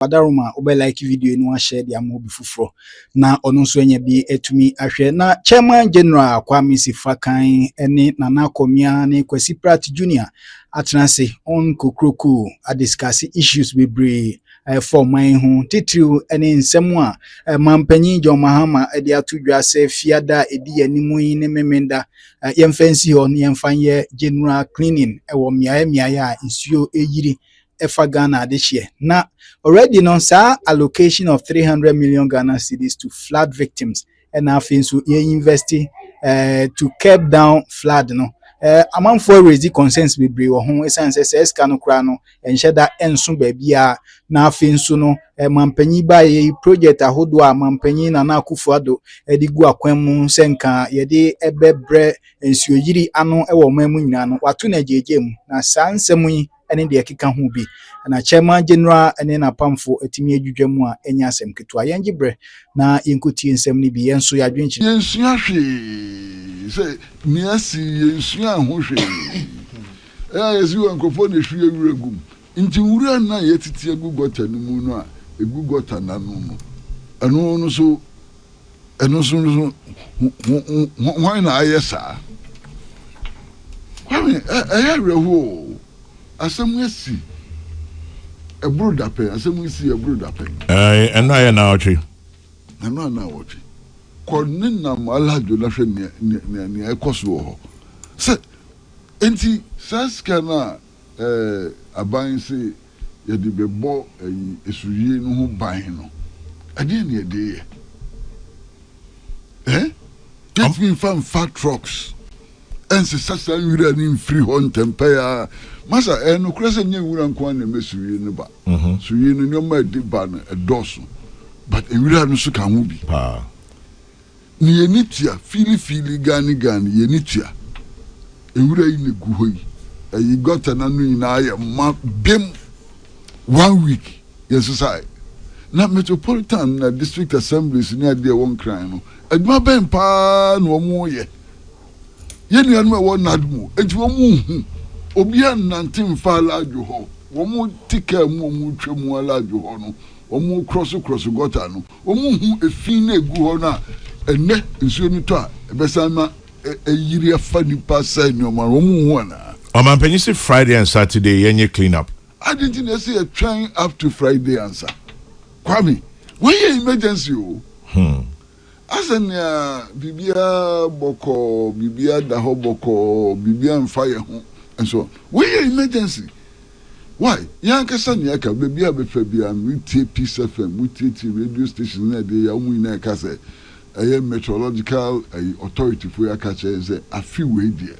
Padaruma obe like video no share dia mo bifufro na ono nso enya bi etumi ahwe na chairman general Kwame Sifakan ene Nana Akomea ne Kwesi Pratt Junior atranse on kokroku a discuss issues bebre for my hu titiri ene nsem a mampanyin John Mahama e dia tudwa se fiada edi animu yi ne memenda yemfansi ho ne yemfanye general cleaning e wo miaye a nsuo eyiri efa Ghana this year. Now, already non sa allocation of 300 million Ghana cedis to flood victims, and now things we investing to curb down flood. No, among for raise the concerns we bring or home essence cano crano and share that end soon baby. Now things no mampenyi by a project a hodwa mampenyi na kufuado edigua kwemu senka yede ebebre ensuo yiri ano ewo memu nyina watu na jejem na sansemu ene de keka ho bi na chairman general ene na pamfo etimi adwudwam a enya asem keto ayengibre na yenkotie nsem ni bi yenso yadwenchi yensu ahwe se miasi yensu ahwe yesu ankofo na hwe awuragum nti wura na yetiti agugota no mu no a egugota na no eno so why na ayesa Kwame reho asem yesi eburu dape asem yesi eburu dape eno aye na ochi konina malajo na hwe ne ekoso ho se enti saska na aban se yedi bebo esuye no ho ban no ade ne ade get me from fat trucks ense sasa wura ni free hon tempea masa no krese nye wura nko na mesuye no ba suye no nyoma edi ba no edoso but wura no so ka ho bi ni yenitia fili gani yenitia wura yi ne gu hoyi you got an anu ma bim 1 week yes society na metropolitan na district assemblies ni ade won kran no aduma ben pa no omo ye ni anu e won nadmu enti wo mu hu obi an nantin fa lajo ho wo mu tika mu twemu alajo ho no wo mu cross gota no wo mu hu efin na egu ho na enne nsuo ni to a ebesama eyiri afa nipa sai ni omo wo mu hu na Oman say Friday and Saturday yenye clean up. I didn't say a train up to Friday answer. Kwame, when you emergency Asan ya bibia boko, bibia daho boko, bibia fire and so on. When you emergency. Why? Yanka san yaka bibia befebia we take Peace FM, we take radio station na de ya umu ina kase. A meteorological authority for your catcher say a few way there.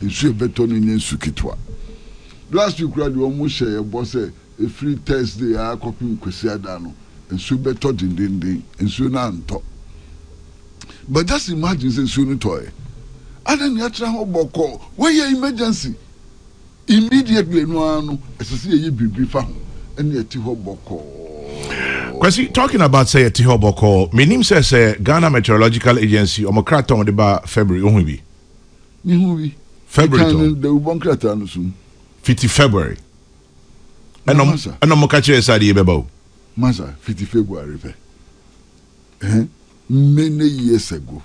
Nsu beton in Sukitwa. Last week, you almost say a boss a free Thursday, I copy Kwesi Adano, and so beton in and soon on top. But just imagine the soon toy. And then you try boko, where your emergency immediately no, as I see you be found, and yet you boko. Kwesi, talking about say a Tihoboko, my name says Ghana Meteorological Agency, or Mokraton de Bar February, only be. February, the Ubonkrata soon. 50 February. And no Mokache Sadi Bebo. Massa, 50 February. Many years ago.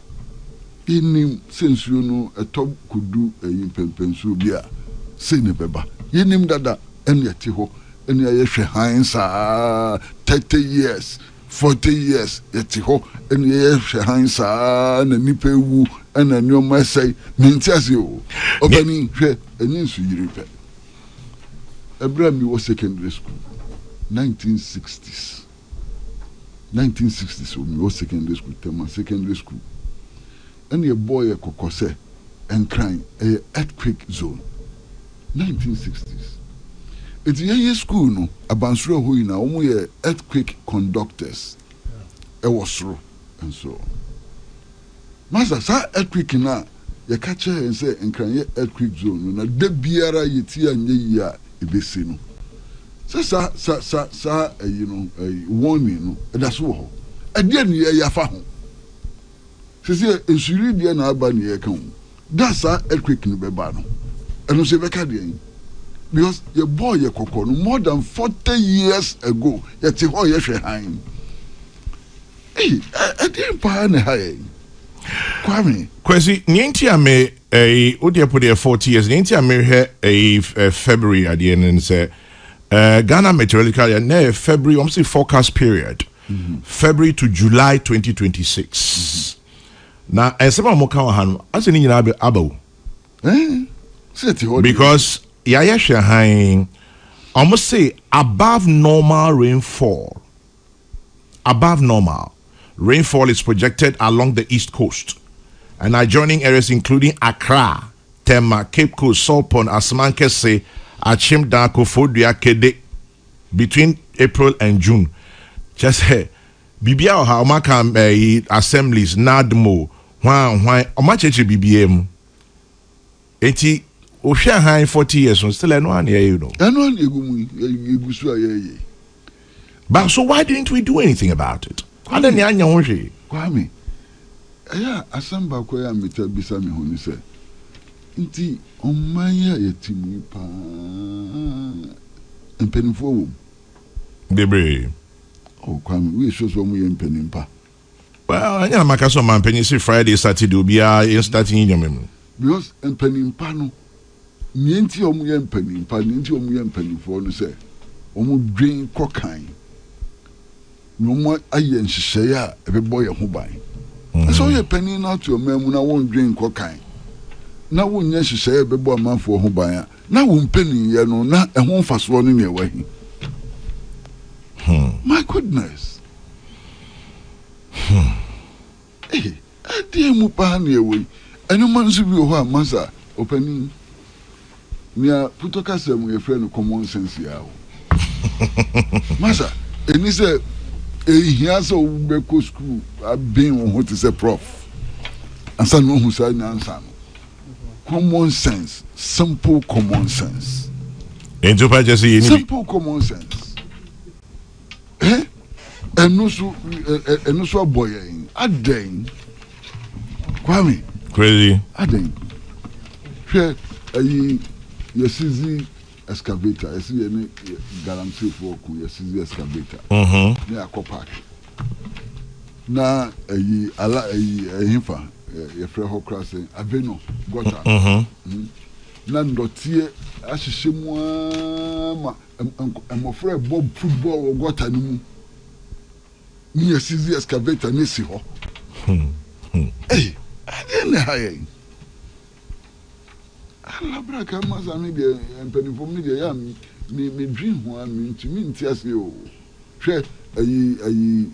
In him, since you know a top could do a impensubia, Sene Beba. In him that and yet Tiho, and Yasha Hines 30 years. 40 years, Yetiho, and Yasha Hines and Nipewu. And a new Massai Mintasio, opening and insu repair. Abraham was secondary school, 1960s. 1960s, when we was secondary school, and your boy a cocose and crying a earthquake zone, 1960s. It's a school, no, a bansro who in a earthquake conductors, a was through, and so on. Master, sa earthquake na ya catch and say and can ye earthquake zone na de biara yeti anye ya ebesi no. Sa you know warning no that's wo. E de ne ya fa ho. Se ensuri de na aba ne ya kan. That's earthquake no be ba no. Eno se be ka de because your boy your koko more than 40 years ago yet ho ye hwe han I didn't buy ne high Kwame Kwesi nyenti ame odi put there 40 years nyenti ame he February at the end and say Ghana meteorological na February almost forecast period February to July 2026 na esema mo kan han ase ni nyina abawo because yayahwe han almost say above normal rainfall is projected along the east coast and adjoining areas including Accra, Tema, Cape Coast, Solpon, Asmankese, Achimda, Kofodua, Kede between April and June. Just hey, Bibia ha omaka assemblies nadmo why omacheche BBM enti ohwe han 40 years on still no an you know. But so why didn't we do anything about it? Kwame, asamba kwa ya mita bisa mi honi se. Nti omanya yetimu pa empenifo wo. Debre. Oh Kwame, we show so mu empenimpa. Well, anya makaso man penisi Friday Saturday obia in starting in your because empenimpa no nienti omu ye empenimpa, nienti omu ye empenifo no se. Omu dwen kokan. No more aye nhihye a ebebo ye ho ban. So ye penny na to memu na won dwen kokan. Na won nya nhihye ebebo amanfo ho ban a. Na won penny ye no na ehon faso no ne wahi. My goodness. Eh, ade mu pa na ewe. Enu man so bi ho a masa openi. Nia putoka sem ye friend common sense ya o. Masa, eni se here so we go school been what is a prof and so no who say answer common sense, simple common sense, simple common sense and no so boy aden Kwame crazy aden here yesizi excavator, I see any guarantee for Kwesi excavator. Near Park. Na himfa ye frɛ ho krase aveno gota. Na ndotie ahyehyɛ mu ma amofrɛ bob football gota ni mu. Ni yesizi excavator ni si ho. Eh, ade na haye. Alabra kama za media empenifo media ya me dream ho am ntimi ntiase o hwe ayi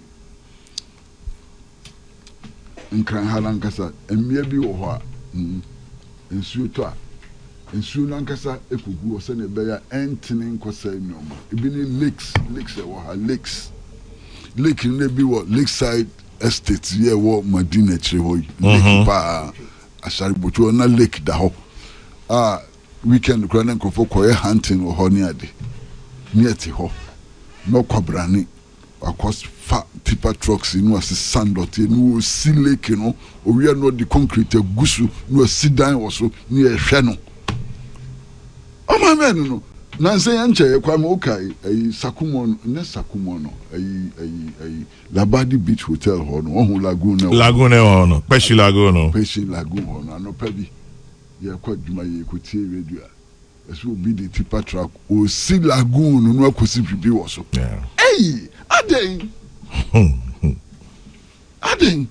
nkran halankasa emia bi wo ho a ensuo to a ensuo nankasa ekogu o se ne be ya entene nkosa nyoma ebi ni lakes e wo ha lake ne bi wo lakeside estate ye wo Madina chire ho lake pa ashari bocho na lake da ho weekend kwana nkofo koye hunting o ho ni ade nieti ho no kwabrani akos fa tipa trucks no as sandot no si lake no o wi no the concrete gusu no si dan wo so ni ehwe no o ma men no na nse ya nche kwa me okai sakumon no Labadi Beach Hotel ho no ohun lagoon ho no Kwesi lagoon ho no no pabi ya kwa djuma ye kotie radio eso obi de tipa truck o si lagoon no akosi bibi wo so aden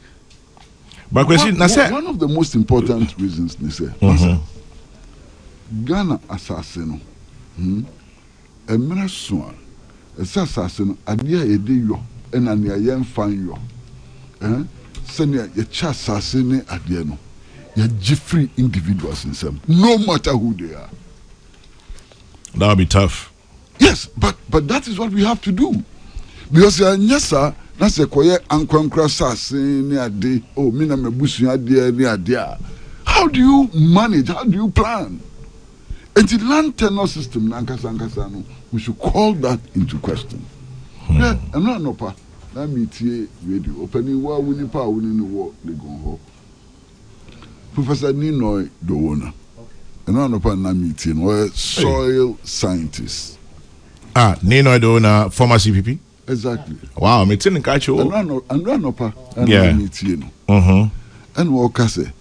but Kwesi na say one of the most important reasons they say Ghana assassin no emra so assassin no ade a yede yo ena ne ayen fan yo sene ye cha assassin ne ade no ye free individuals in some no matter who they are. That'll be tough. Yes, but that is what we have to do. Because yes sir, that's a koye ankwankra assassin ne ade oh me na mebusu ade ne ade. How do you manage? How do you plan? And the land tenure system, we should call that into question. Yeah, I'm not no pa. Let me tell radio. Opening war winning power winning the war they go home. Professor Ninoy Dowona. And no pa na meeting or soil scientist. Nino do na former CPP. Exactly. Wow, meeting in Kacho. And no pa yeah. meeting. And wo say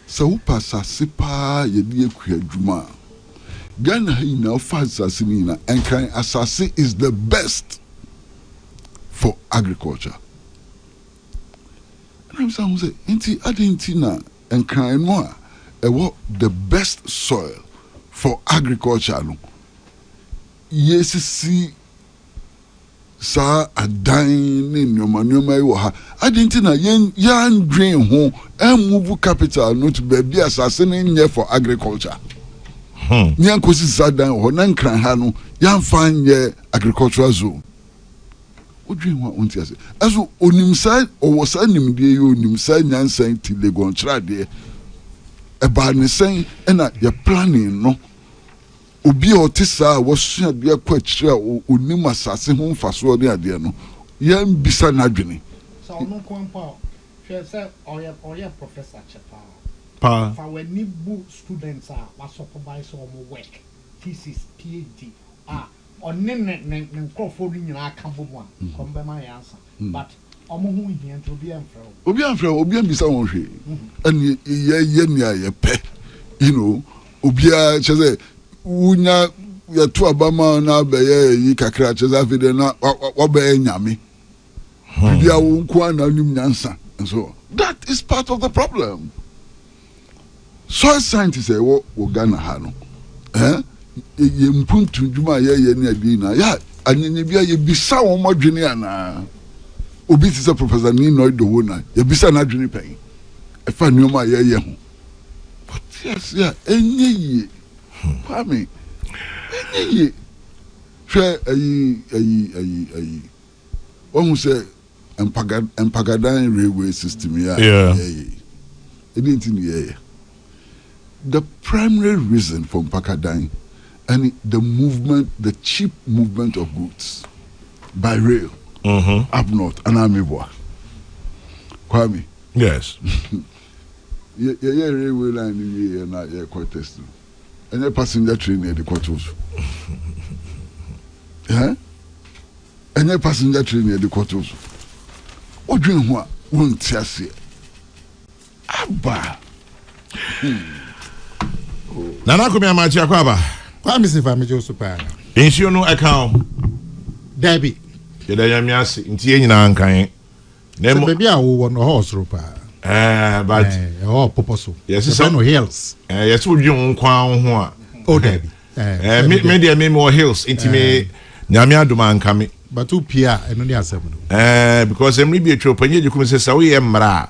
so upa sasipa yedi ekua dwuma. Ghana na ofa asase ni na enkan asase is the best for agriculture. And I'm saying inti adinti na enkan no a the best soil for agriculture no. Yes see sa adan ne nyoma yi wo ha adinti na yan drain ho move capital no to be asase ne nye for agriculture. Nyan kosi sadan ho nan kran ha no yan fan ye agricultural zone. Odwin wa onti ase aso onimsa owosa nimde ye onimsa nyansan ti legon trade e ba ne sen na ye planning no obi otisa wosu ade akwa kire onim asase ho mfaso de ade no yan bisa na dwene so no kompa say oya professor chepa pa for when nibu students are was supervise on work thesis PhD onne nkrofo ni nyina aka bomu a kombe ma yansa but omo hu hia to obi amfra obi ambisa won hwe and ye ni aye pe you know obi a cheze unya ya to abama na be yi kakra cheze afide na wa be nyame bia wo nko na nim nyansa and so that is part of the problem. Soil scientists wo Ghana ha no ye mpuntu djuma ye ni abi na ya anyenye bia ye bisa won modwene ana obi ti se professor ni no do wo na ye bisa na dwene pen e fa nyoma ye ho but yes ya enye yi Kwame enye yi hwe ayi won say empagadan railway system ya edinti ni ye. The primary reason for Mpakadan and the cheap movement of goods by rail up north and Amibwa. Kwame. Yes. Yeah, railway line na yeah quite testing. And a passenger train near the quarters. And a passenger train near the quarters. What do you want? Won't see. Abba. Nana Akomea machi akwaba. Kwame se fa mejo super. Insio no account. Debbie. Ye da yam yase ntie nyina nkan. Na mo baby a wo no horse ro pa. But poposo. Yes, some no hills. Yes wo dwun kwan ho a. Oh Debbie. Me dey more hills intime nyame adoma nkame. But u pia eno ni asem no. Because emri bi etwo panye jikum se sa wo ye mra.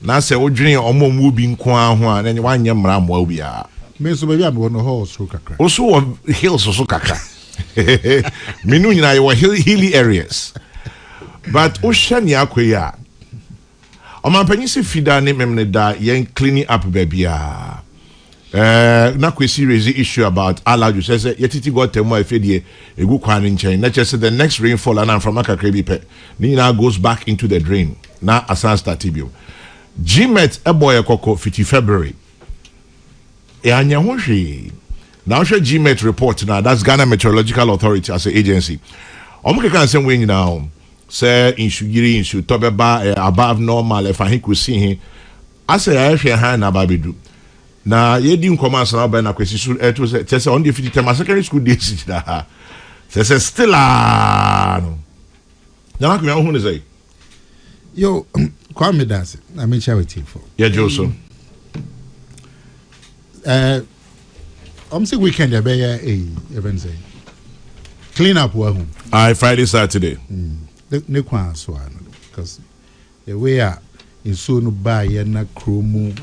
Na se wodwene omo bi nko aho a na wanye mra mo awia me so baby am no horse ro kakra oso wo hills so kakra minu nyina ye wo hilly areas but o hwani akoya o man panyi se fida ne memne da yen cleaning up babia na Kwesi raise issue about allowed you say yetiti got temo afedie egu kwan nchen na chese the next rainfall and from akakra bi pe ni na goes back into the drain na asan startibio GMET eboye koko 50 February. Anya hwe. Now share GMET report now. That's Ghana Meteorological Authority as an agency. Omuke kan same way now. Say insugiri insu tobeba above normal if I could see him. Asa ya hwe ha na babedu. Na yedi nkoma sana ba na Kwesi su to say on the 50 term secondary school days da. Say still no. Na ko ya hu ne say. Yo Kwame dance. I mean share with you for. Yeah, Joso. Say weekend ya be even say. Clean up wa home. Friday Saturday. Ne kwa so ano because the way in so no buy ya na kromu.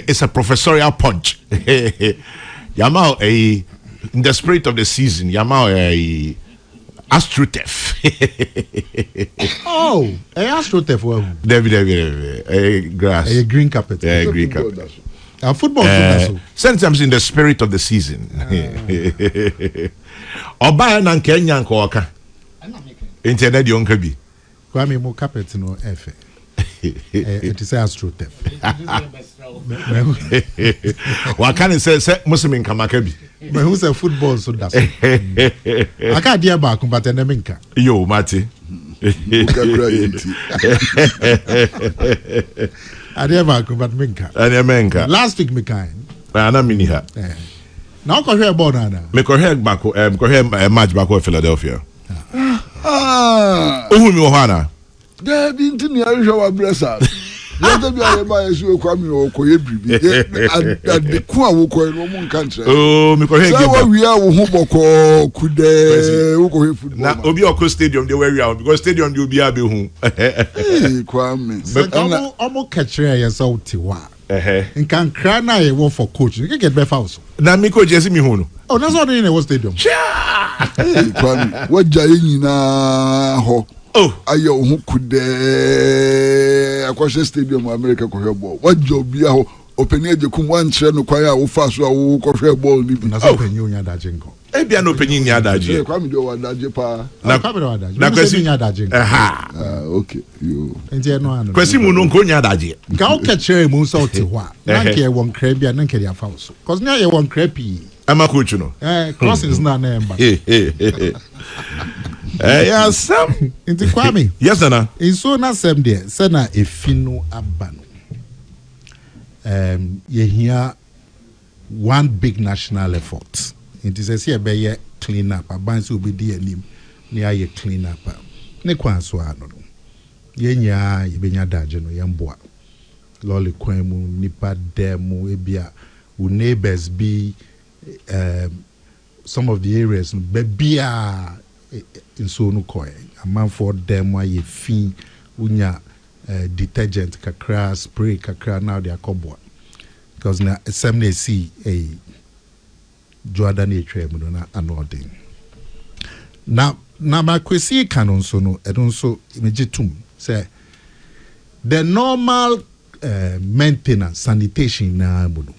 It's a professorial punch. Yamao in the spirit of the season, Yamao AstroTurf. AstroTurf. David, grass. A green carpet. Green carpet. Football so. Sometimes in the spirit of the season. Oba na Kenya nkoka. Internet yonka bi. Kwame mo carpet no efe. It is AstroTurf. What can say Muslim Kamaka bi? But who's a football so that's I can't dear back but an America. Yo, Mati. I never but Minka. America. Last week, Mika. Ana mini ha. Now, go here, Bonana. Me go here back. Go here match back with Philadelphia. Mi ohana. There be into the Irish blessed. Let me buy a shoe Kwame or Koyebi. And the Kwa will call Roman country. Oh, me go here. We are Hoboko, Kude, na Obi Oko Stadium they were out because stadium you be abi hu. Kwame. So almost catch yourself tiwa. In can cry na e work for coach. You can get better also. Na me coach Jesse me hu no. Oh, that's not in a stadium. Kwame. What jayi na ho. Oh, ayo hu kude akwashe stadium America ko hwe ball. What job bia ho openi ajekum wan kire no kwan a wo fa so a wo ko hwe ball ni bi. Na so openi onya daje nko. e bia no openi nya daje. Kwame do wa daje pa. Na Kwame do wa daje. Na Kwesi nya daje nko. Okay. Yo. Enje no anu. Kwesi mu no nko nya daje. Ka o ka kire mu so te ho a. Na ke won kra bia na ke dia fa so. Cause na ye won kra pi. Ama coach no. Crossings na na emba. Yes, Sam. Inti Kwame. Yes, Nana. In so na sem there, say na efinu abano. You hear one big national effort. It is a see be clean up. Abansi will be the name. Near ye clean up. Ne kwan so ano. Ye nya ye be nya daje no ye mboa. Loli kwan mu nipa demo ebia wo neighbors be some of the areas bebia in so no koi a man for them why ye fi unya detergent kakra spray kakra now they are cobwa because na some they see a Jordan etwe mu na anodin na ma Kwesi canon so no e don so imejitum say the normal maintenance sanitation na mu no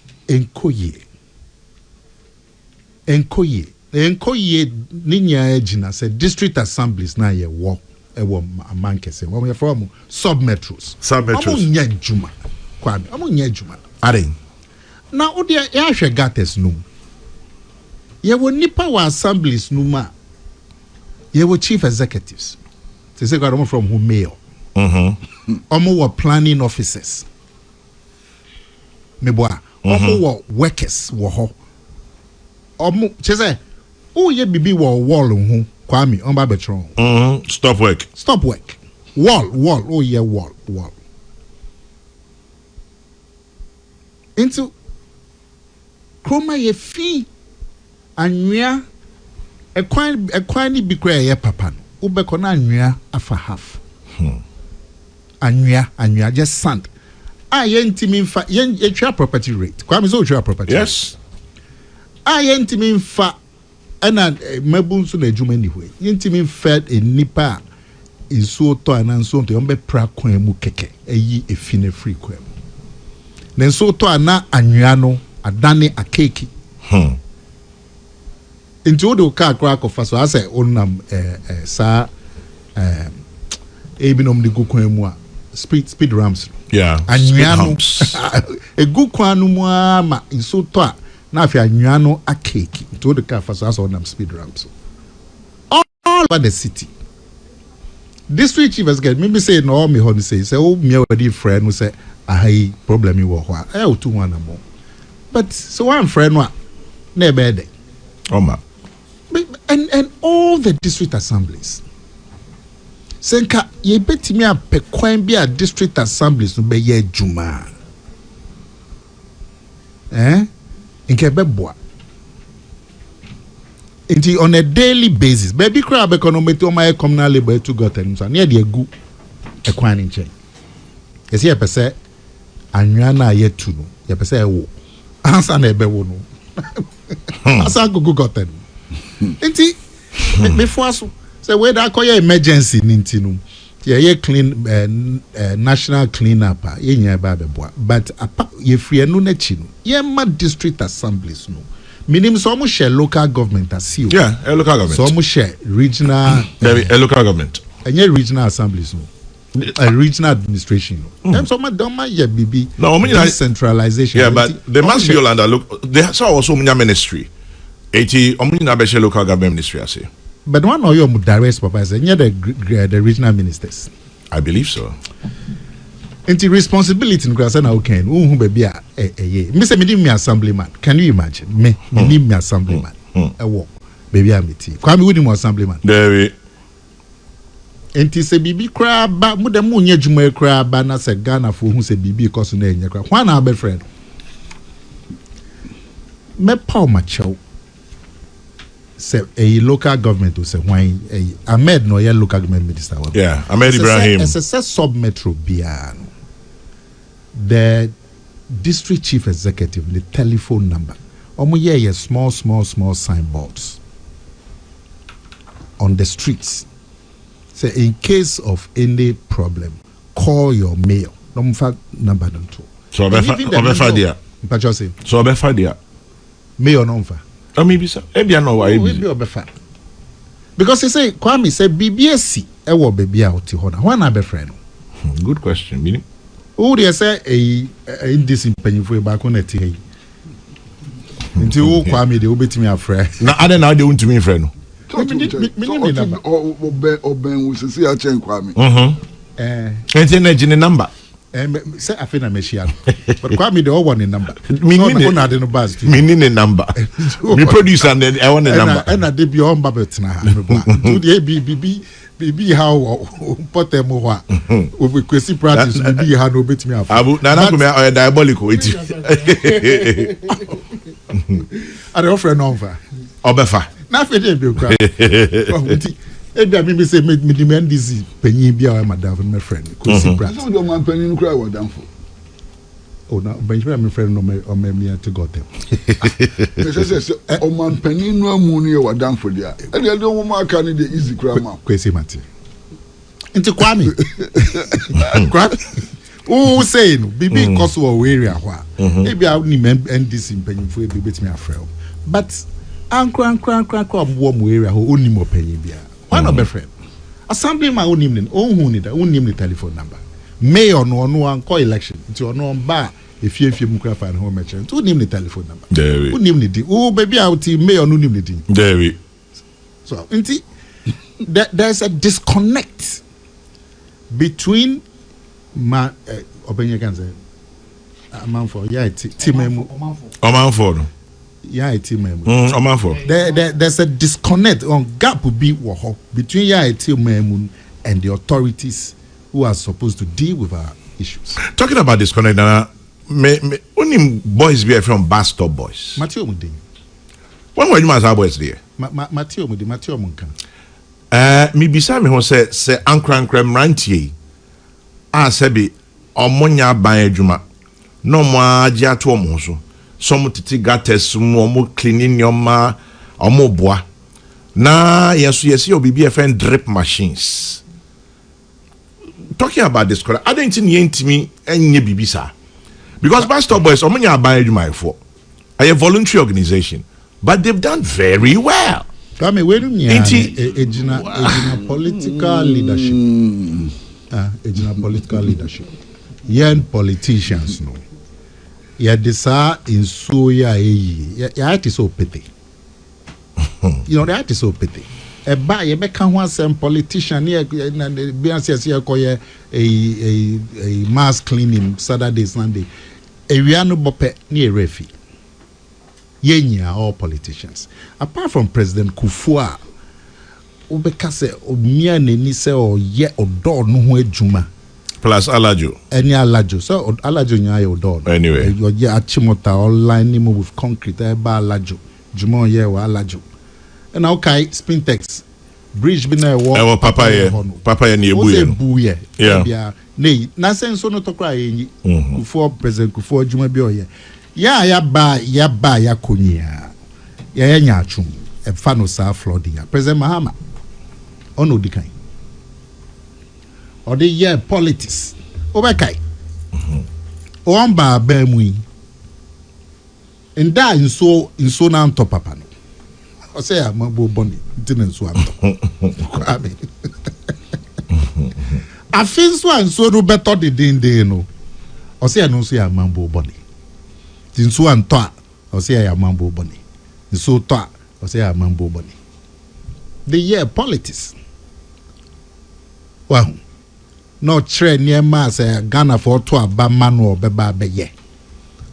enkoye ninya ejina say district assemblies na ye wo amankese wo ye from sub metros nya juma Kwame nya juma are na odi ya hwe gates no ye wo nipa wa assemblies no ma ye wo chief executives they say got from who mayor were planning officers meboa were workers wo ho chese oh ye bibi wall hu Kwame on ba betron stop work wall oh yeah wall into chroma ye fi anwia ekwan ni bi kra ye papa no ubeko na anwia afa half anwia just sand ye ntimi mfa ye twa property rate Kwame so twa property yes ye ntimi mfa ana mabun so na adwuma ni hwe ye ntimi mfa enipa iso to ananso to yombe pra kwan mu keke eyi efine free kwan na nso to ana anwia no adane akeki nti o de ka akra kofa so ase onam sa ebinom de gukwan mu a speed ramps yeah anwia no egukwan no mu ama nso to a na afia anwia no akeki nti o de ka fa so ase onam speed ramps all over the city district chiefs get maybe say no me hon say o me already friend no say ahai problem you wo ho a o tu one more but so one friend no na be dey ma and all the district assemblies senka ye betimi apekwan bi a district assemblies no be ye adwuma nke be boa inti on a daily basis baby crab economic to my communal labor to got and so near the egu ekwan nche yesi ye pese anwa na ye tu no ye pese ewo ansa na ebe wo no asa gugu got inti me for so say we da call emergency ninti no Yeah, clean national cleanup. Yeah, but if we are no nechino, yeah, district assemblies no. Meaning some share local government as seal. Yeah, a local government. Some share regional. A local government. And yeah, regional assemblies no. A regional administration. Them some don't mind yeah, BB. No, decentralization. Yeah, but they must be all under look. They saw also ministry. 80 omni local government ministry, I say. But one of your direct papa is the regional ministers. I believe so. Into responsibility in Grasana okay. Who baby me say me assemblyman. Can you imagine? Me assemblyman. A walk. Baby I'm it. Kwame with him assemblyman. There Enti se bibi kra ba mu de mu nya dwuma kra ba na se Ghana fo hu se bibi koso na enya kra. Hwan na be friend? Me pa ma chew. Se a local government to say why Ahmed no local government minister. Yeah, Ahmed Ibrahim. As a sub metro bian. The district chief executive, the telephone number. Omo ye small signboards on the streets. Say in case of any problem, call your mayor. No fact number them too. So obefa dia. So obefa dia. Mayor number. Maybe so. Maybe I know why. Because he say Kwame say BBSC e wo baby out ho na. Who na be friend? Good question, meaning. Who dey say in this impanyfo back on eti hey. Nti wo Kwame dey obetimi afre. Na ade na dey untumi friend no. Oben we say a chen Kwame. Enti na gine number. Say I na machine. But Kwame dey all want the number. Me need the number. Me producer and I want the number. And I dey be on babet na. Do the BB how potem ho. We Kwesi practice BB how no betimi afọ. Abu na Akomea diabolical it. I dey offer number. Obefa. Na fe dey be kwa. Ebi ami me say me demand this penyin bia my dad my friend Kwesi Pratt. So do man penyin kra wa danfo. Oh na Benjamin my friend no me me to got them. Me say o man penyin no amu no wa danfo dia. E dey do mo aka ni dey easy kra ma. Kwesi Mati. Nti Kwame. Who say no bibi cause wo area ho a. Ebi a ni NDC penyimfo e betimi afrel. But ankra mo area ho oni mo penyin bia. Why not be friend? Assembly ma onim ni ohun ni da onim ni telephone number. Mayor no an call election. Nti ono ba efie mu kra fa no meche. Nti onim ni telephone number. Onim ni di. Oh baby out mayor no onim ni di. There. So nti there's a disconnect between ma obenye kan say amanfo ya timemu omanfo yeah, it's him. There's a disconnect on gap will be between and the authorities who are supposed to deal with our issues. Talking about disconnect, only boys be from bus stop boys. Matthew Mudi. When were you our boys there? Matthew Munkan. Me beside me who say ankran rantie. Sebi omonya ban adwuma. No mo agye ato omo so. Some titi gates mo cleaning your ma omo boa na yes obibi FN drip machines. Talking about this I don't think me enye bibi sa because bus stop boys omo nya ban adwuma for a voluntary organization but they've done very well. Come we do nya political leadership. Political leadership. Young politicians no. Ya desa in so ya it is so petty. You know that is so petty. A ba ye be kan ho asem politician here na be anse here koye a mass cleaning Saturday Sunday. E wi anu bope na e refi. Yenya all politicians. Apart from President Kufuor, obeka se omia nani se o ye odo no ho adwuma. Plus Alajo. Any Alajo. So Alajo nyayo don. Anyway. You achimota online with concrete. Ba Alajo. Jumo ye wa Alajo. And okay, Spintex. Bridge been a walk. Ewo papa ye ni ebuye. Yeah. Nei, na senso no tokra ye. Before President Kufuor Juma bi oye. Ya ba konya. Ya nya achum. E fa no sa flooding. President Mahama. Ono dikan. or the year politics. Obekai. Oamba bemui. And that in so now to papa. I say I'm a bonny. Didn't swap. I feel so and so do better the day no. I say I don't say I'm mambo bonny. In so and toa. I say I'm mambo bonny. In so toa. I say I'm mambo bonny. The year politics. Well, no trend near mass Ghana for to a bamman or beba beye.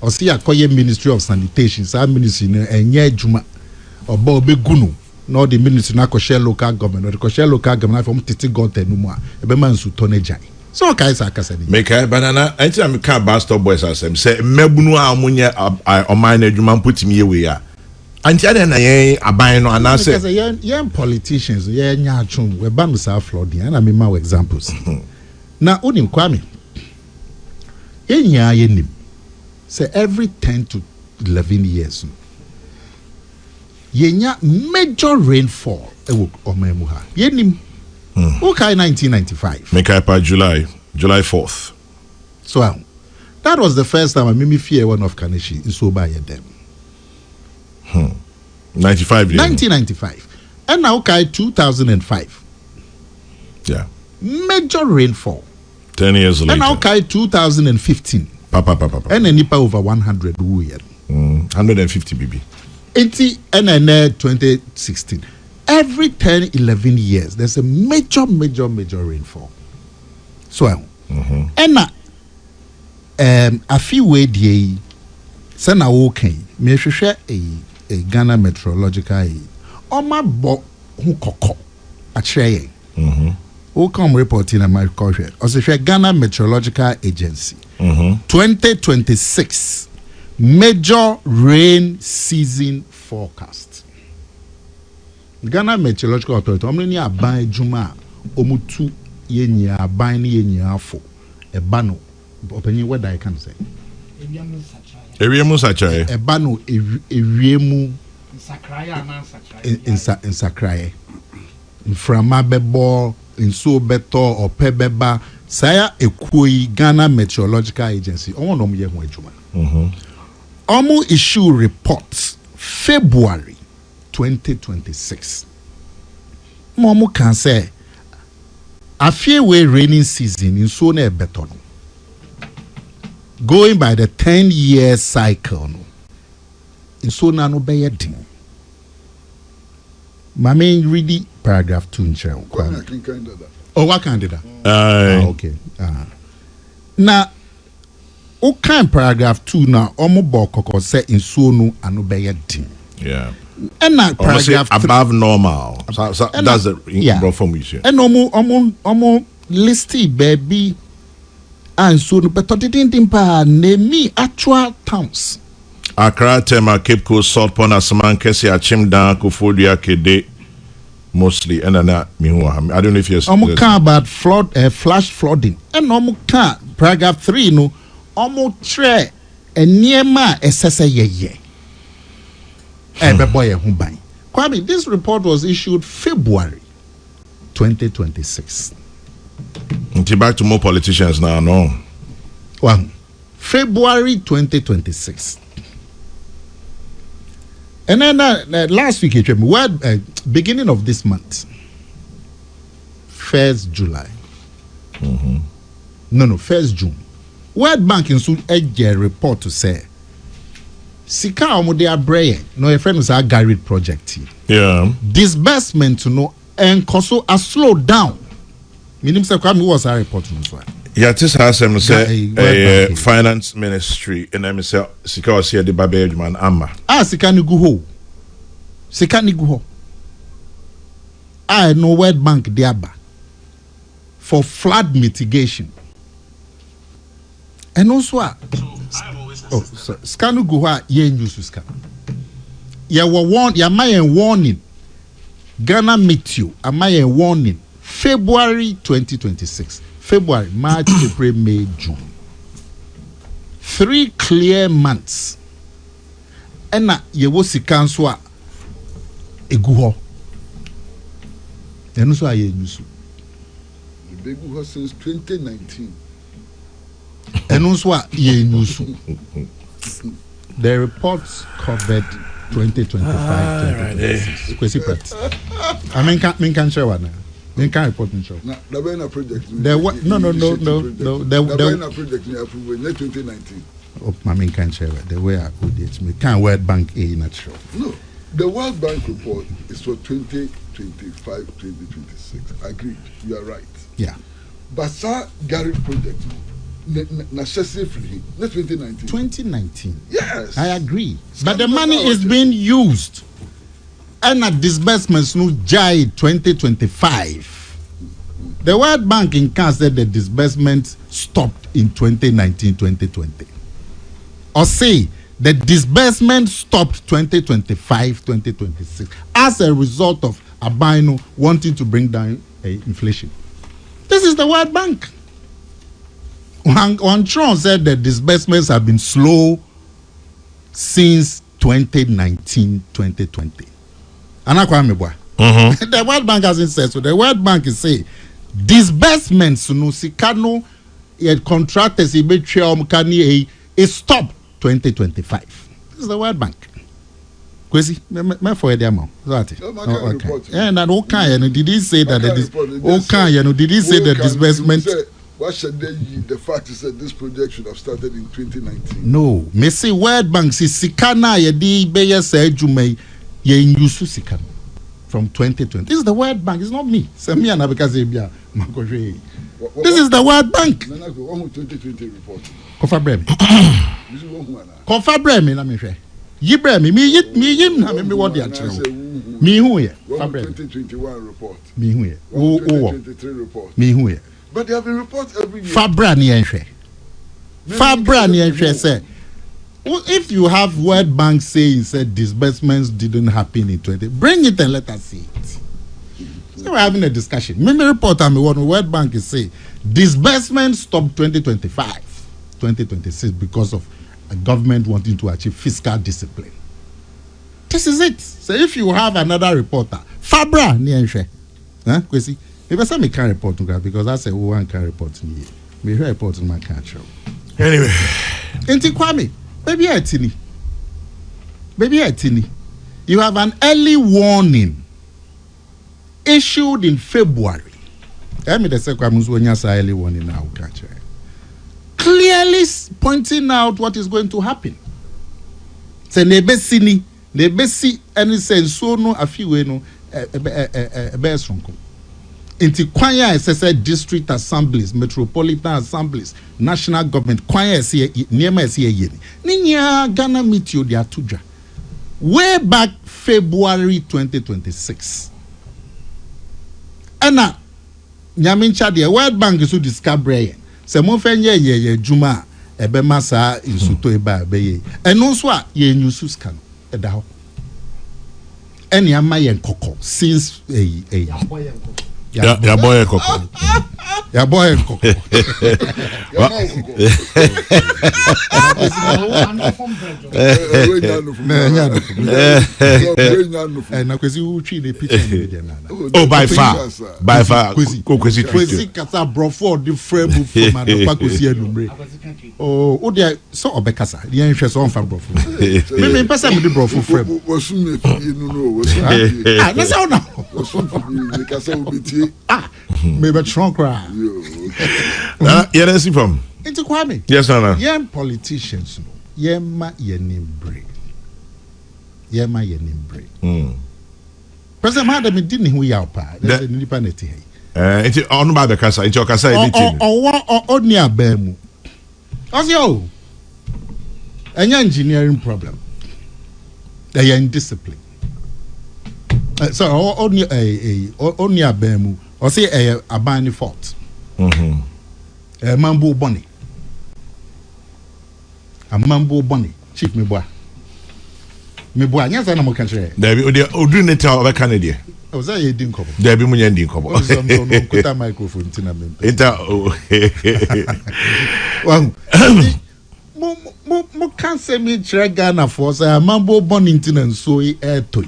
Or see a Koye Ministry of Sanitation, some ministry and ye Juma or Bobby Gunu, nor the ministry na Kosher local government or the Kosher local government from Titi Gote Numa, a beman su tonejai. So Kaisa Cassadi. Make a banana, I tell me can't bastard boys as them say, Mebunu Amunia or mine, Juman put me away. And then I buying on answer. Because young politicians, yeah, chum, we're bound to self flooding, and I mean my examples. Now, Unim Kwame, yenim say every 10 to 11 years, yenya major rainfall. Omemuha yenim. Okay, 1995. Make up July 4th. So that was the first time I made me fear one of Kaneshi in Soba them. 1995. And now, okay, 2005. Yeah. Major rainfall. 10 years later. And now, okay, 2015. Papa. And a nipa over 100 year. 150 BB. 80 and then 2016. Every 10, 11 years, there's a major rainfall. So, and now, a few way day, Sana okay, me share a Ghana meteorological Oma bo hu koko acheye. Who come reporting America? Also, Ghana Meteorological Agency. 2026 major rain season forecast. Ghana Meteorological Authority. How many aban juma omutu yenye aban ni yenye afo ebano. Opening what I can say. Ewiemu Sachaye. Ebano ewiemu in Sakraye. Frama bebo inso beto or pebeba saya ekui Ghana Meteorological Agency. Omo ye ho adwuma. Omo issue reports February 2026. Momo can say afewe raining season in so na beto no. Going by the 10-year cycle no. In so na no be yedin. Mame read paragraph 2 in chair. Oh, what candidate? Okay. Now, okay, paragraph 2 now. Omo bokoko say in so no anu be yedin. Yeah. And now paragraph above normal. So that's the from issue. And omo listy baby. And so no but didn't pa name actual towns. Accra, Tema, Cape Coast, Salt Pond, Asaman, Kwesi, Achimdan, Koforidua, Kede, mostly. And I don't know if you're almost about flash flooding. And almost paragraph 3, no, almost tre and near ma SSA ye. Boy, Kwame, this report was issued February 2026. Back to more politicians now, no. Well, February 2026. And then last week, beginning of this month, 1st July. No, 1st June. World Bank in South a report to say, Sika Omodea Breye, no, a friend was our Garrett project. Yeah. Disbursement to know and also a slow down. Meaning, Kwame was our report to know. Yeah, this has some say finance ministry and I say Sika was here the Babe man Amma. Sika ni guho. I know World Bank diaba for flood mitigation. And also Skanu guho ye news scan. Ya warning. Ghana Meteo amaye warning. February 2026. February, March, April, May, June. 3 clear months. And na yewo sika nso a egu ho. Eno so aye nyusu. Begu since 2019. And also, the reports covered 2025, 2026. Kwesi Pratt. I mean, can share one. They can't report in show. Now, the Bena project. No. The Bena project we approved in 2019. Oh, I mean, can share the way I put it. Me can't World Bank a natural. No, the World Bank report is for 2025, 2026. Agreed. You are right. Yeah. But sir, Gary project. Necessarily, not 2019. 2019. Yes. I agree. But the money is being used. And at disbursements no Jai 2025. The World Bank in Canada said the disbursement stopped in 2019-2020. Or say the disbursement stopped 2025-2026 as a result of Abino wanting to bring down inflation. This is the World Bank. One Tron said the disbursements have been slow since 2019-2020. And Kwame boy. The World Bank hasn't said so. The World Bank is saying disbursements no sikano yet contractors is stopped 2025. This is the World Bank. Kwesi, me for the amount. Okay. And that okay, did he say that did he say the disbursement? What should they the fact is that this project should have started in 2019? No, me say World Bank si sikana yedi beye say jume ye nyusu sikana from 2020. This is the World Bank. It's not me. Say me and because this is the World Bank. 2020 report. Kofa brem. Kofa brem na me hwe. Yi brem me yim na me what dey akere. Me hu ye. 2021 report. Me hu ye. 2023 report. Me hu ye. But they have been reports every year. Fabra ni enhwe. Fabra ni enhwe say if you have World Bank saying said disbursements didn't happen in 20, bring it and let us see it. So we're having a discussion. Remember report on what World Bank is saying disbursements stopped 2025, 2026 because of a government wanting to achieve fiscal discipline. This is it. So if you have another reporter, Fabra ni enhwe. Kwesi, maybe some can report because that's a one can report me. Me report in my country. Anyway, Enti Kwame. Baby Atini. You have an early warning issued in February. I mean, the second early warning now, clearly pointing out what is going to happen. Say nebesi any sense so no a few no best from Inti kwanya SSA district assemblies, metropolitan assemblies, national government kwanya niema yeni. Ninya Ghana meet you dia tuja. Way back February 2026. Ana nyamincha dia World Bank so discover se mo fenye ye juma ebe masa insuto eba be eno so a ye nyusu scan eda ho. Eni ama ye nkoko since Ya boy koko. Ya boy koko. Na kwesi uchi ne picture na. Oh, by far. Kwesi kasa brofo the frame from adopa kwesi enumre. Oh, o dia so obekasa. Dia nhwe so onfa brofo. Me pesa me the brofo frame. Wosu me fie no. Ah, na say ona. Wosu kasa obeti. Ah, maybe trunk cry. Yeah, let's see from. Into Kwame. Yes, no. Young politicians, yema yenimbre. President Madam didn't who ya pa. There's an independent here. It's on by the casa. It's your casa editing. Or near Bemu. Osio. An engineering problem. They are indiscipline. So only a Bemu. Or say a bani fault. Mambo Bonnie. A Mambo Bonnie. Chief me boy. Yes, I'm a country. There be Oduneta of Canada. I was a didn't cover. There be Munyan Dinko. Put microphone. Well, can't say me Ghana for say a Mambo Bonington and so air toy.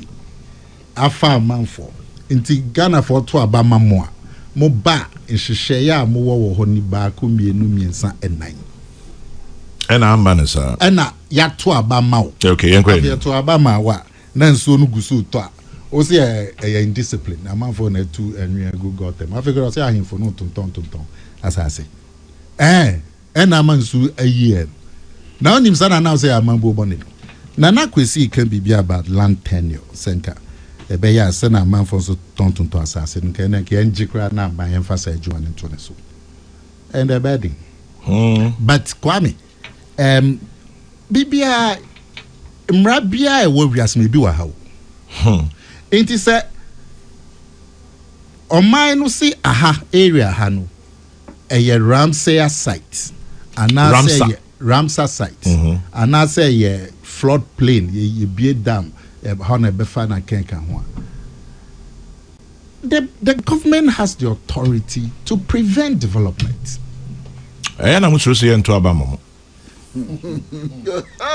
A farm man for. Inti Ghana for 2 Abama more. mo ba nhyehyɛ ya mo wo ho ni ba ko mienu miensa enan ɛna amba ne saa ɛna yato aba ma wo okay yenkɔ yato aba ma wa na nsuo no gusu to a o se indiscipline na manfo na tu enwe go got them afekoro se ahemfo no tonton asase ɛna man nsu ayi na onim sana na say amambo bone na Kwesi can be about land tenure senka ebe ya se na manfo so tonton asase nka na ke njikra na ban emphasize adwuma nto ne so and the bedding but Kwame bibia mrabia e wo wiase me bi wa hawo enti se oman no si aha area ha no eye Ramsar site anase Ramsar site anase ye flood plain ye bie dam how na be fa na kenka ho the government has the authority to prevent development na mo so say ento abamo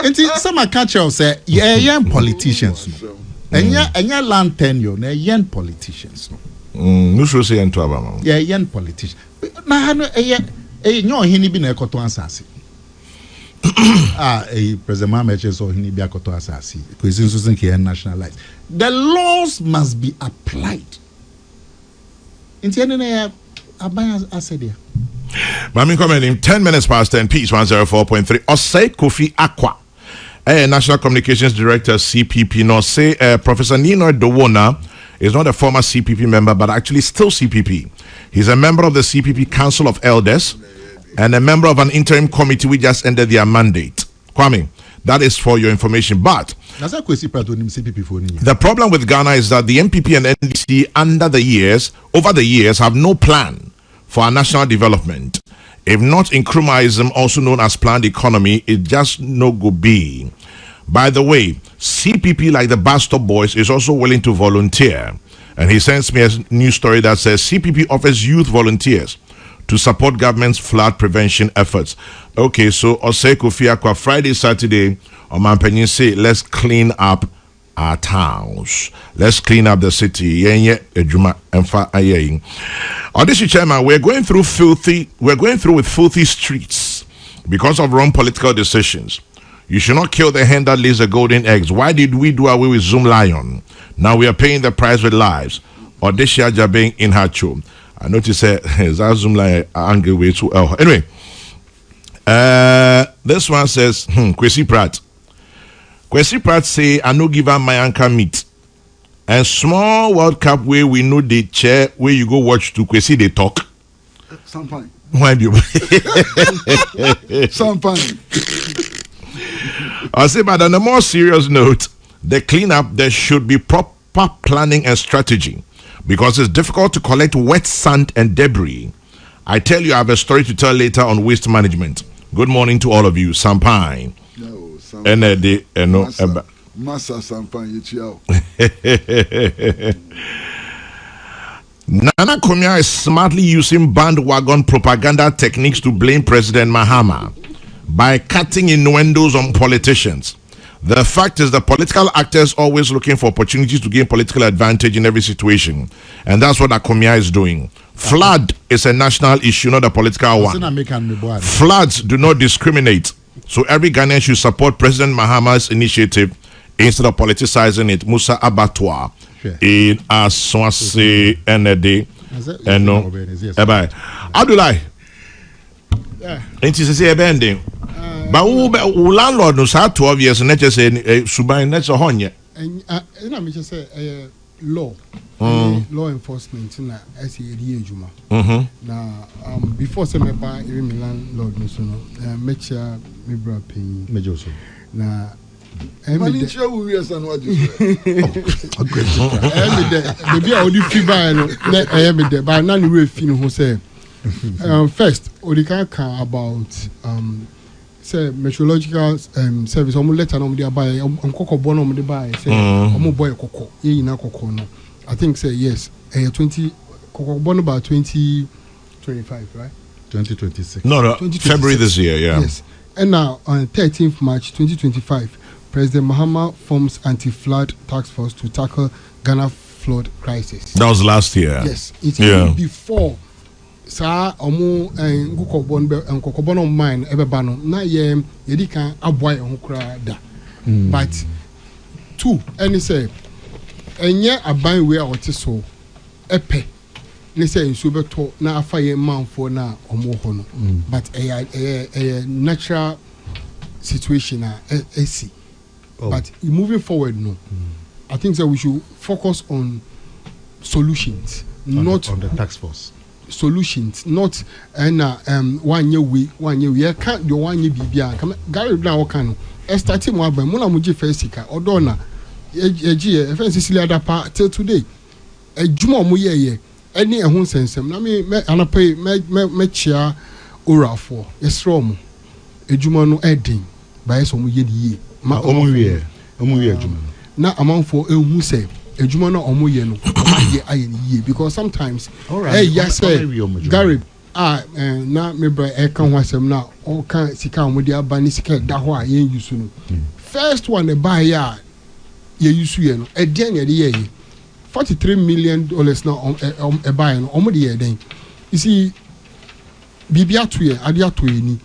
enti some catch us say young politicians enya land tenure na young politicians no so say ento abamo young politicians na ha no nyo hini bi na ekoto asase President Mahama so hini bi akoto asase Kwesi nso sin ke nationalize the laws must be applied enti na abaya asedia Mami comment in 10 minutes past 10 Peace 104.3 Osei Kofi Akwa National Communications Director CPP no say Professor Nino Dowona is not a former CPP member but actually still CPP. He's a member of the CPP Council of Elders and a member of an interim committee which just ended their mandate. Kwame, that is for your information. But the problem with Ghana is that the MPP and NDC over the years have no plan for our national development. If not Nkrumahism, also known as planned economy, it just no go be. By the way, CPP, like the Bus Stop Boys, is also willing to volunteer. And he sends me a news story that says CPP offers youth volunteers to support government's flood prevention efforts. Okay, so Osei Kofi Akwa, Friday, Saturday, Oman say, let's clean up our towns. Let's clean up the city. Audition chairman, we're going through with filthy streets because of wrong political decisions. You should not kill the hen that lays the golden eggs. Why did we do away with Zoom Lion? Now we are paying the price with lives. Odisha Jabeng in Hacho. I noticed that Zoom Lion angry way too. Anyway, this one says, Kwesi Pratt. Kwesi Pratt say, I no give her my anchor meat. And small World Cup where we know the chair where you go watch to Kwesi they talk. Sometimes. Why do you? Sometimes. I say, but on a more serious note, the cleanup, there should be proper planning and strategy because it's difficult to collect wet sand and debris. I tell you, I have a story to tell later on waste management. Good morning to all of you. Sampine. Massa Sampine, Nana Akomea is smartly using bandwagon propaganda techniques to blame President Mahama by cutting innuendos on politicians. The fact is the political actors always looking for opportunities to gain political advantage in every situation. And that's what Akomea is doing. Flood is a national issue, not a political one. Floods do not discriminate. So every Ghanaian should support President Mahama's initiative instead of politicizing it. Musa Abattoir in Aswanse ND. And no. Abdullah. Ain't he say a bending? But who landlord knows how 12 years and just say Subai that's a honey. And I mean, just say law enforcement in a SED Juma. Now, before some by even landlord, no, make sure me bra paying major. Now, maybe I would fever. I am there, but none will feel who say. First, Odika about say meteorological service. Letter on the buy. Koko born on the buy. Say boy koko. Ye na koko no. I think say yes. 20 koko born about 2025, right? 2026. No, February this year. Yeah. Yes. And now on 13th March 2025, President Mahama forms anti-flood task force to tackle Ghana flood crisis. That was last year. Yes, it's even before. Sa omo nkokobon on mine ebeba no na ye di kan aboy ho kra da. But two any say enye aban we a wote so epe ne say nsu beto na afa ye manfo na omo ho no. But a natural situation AC. But moving forward no. I think that we should focus on solutions, not on the task force. Solutions, not one year we can't do 1 year bibia. Come Gary now can starting one by Mona Muji Fesika or Donna a Cecilia Dapa till today. A Juma Muye any a home sense. I mean, and I pay me chair ora for yes, Rom a Juma no edding by some ye. Ma Omuye Juma. Na amount for a muse a juma no omoye no ye because sometimes yes Gary na me bra e kan wasem na o kan sika omodi abani sika da ho a ye use no first one e buy ya ye use ye no e den ye ye $43 million now e buy no omodi ye den you see bibia to ye adia to ye ni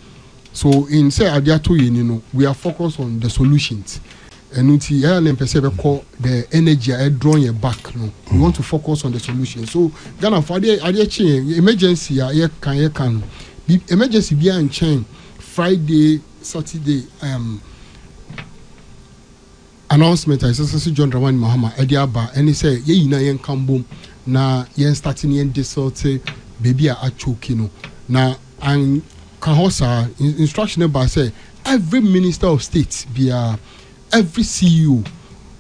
so in say adia to ye ni no we are focused on the solutions. And the energy I draw your back. No, we want to focus on the solution. So Ghana for the emergency can emergency be in chain Friday, Saturday announcement. I said John Dramani Mahama Ediaba and he said ye na yen boom na yen starting yen desote baby a chokino na and kahosa instruction about say every minister of state be every CEO,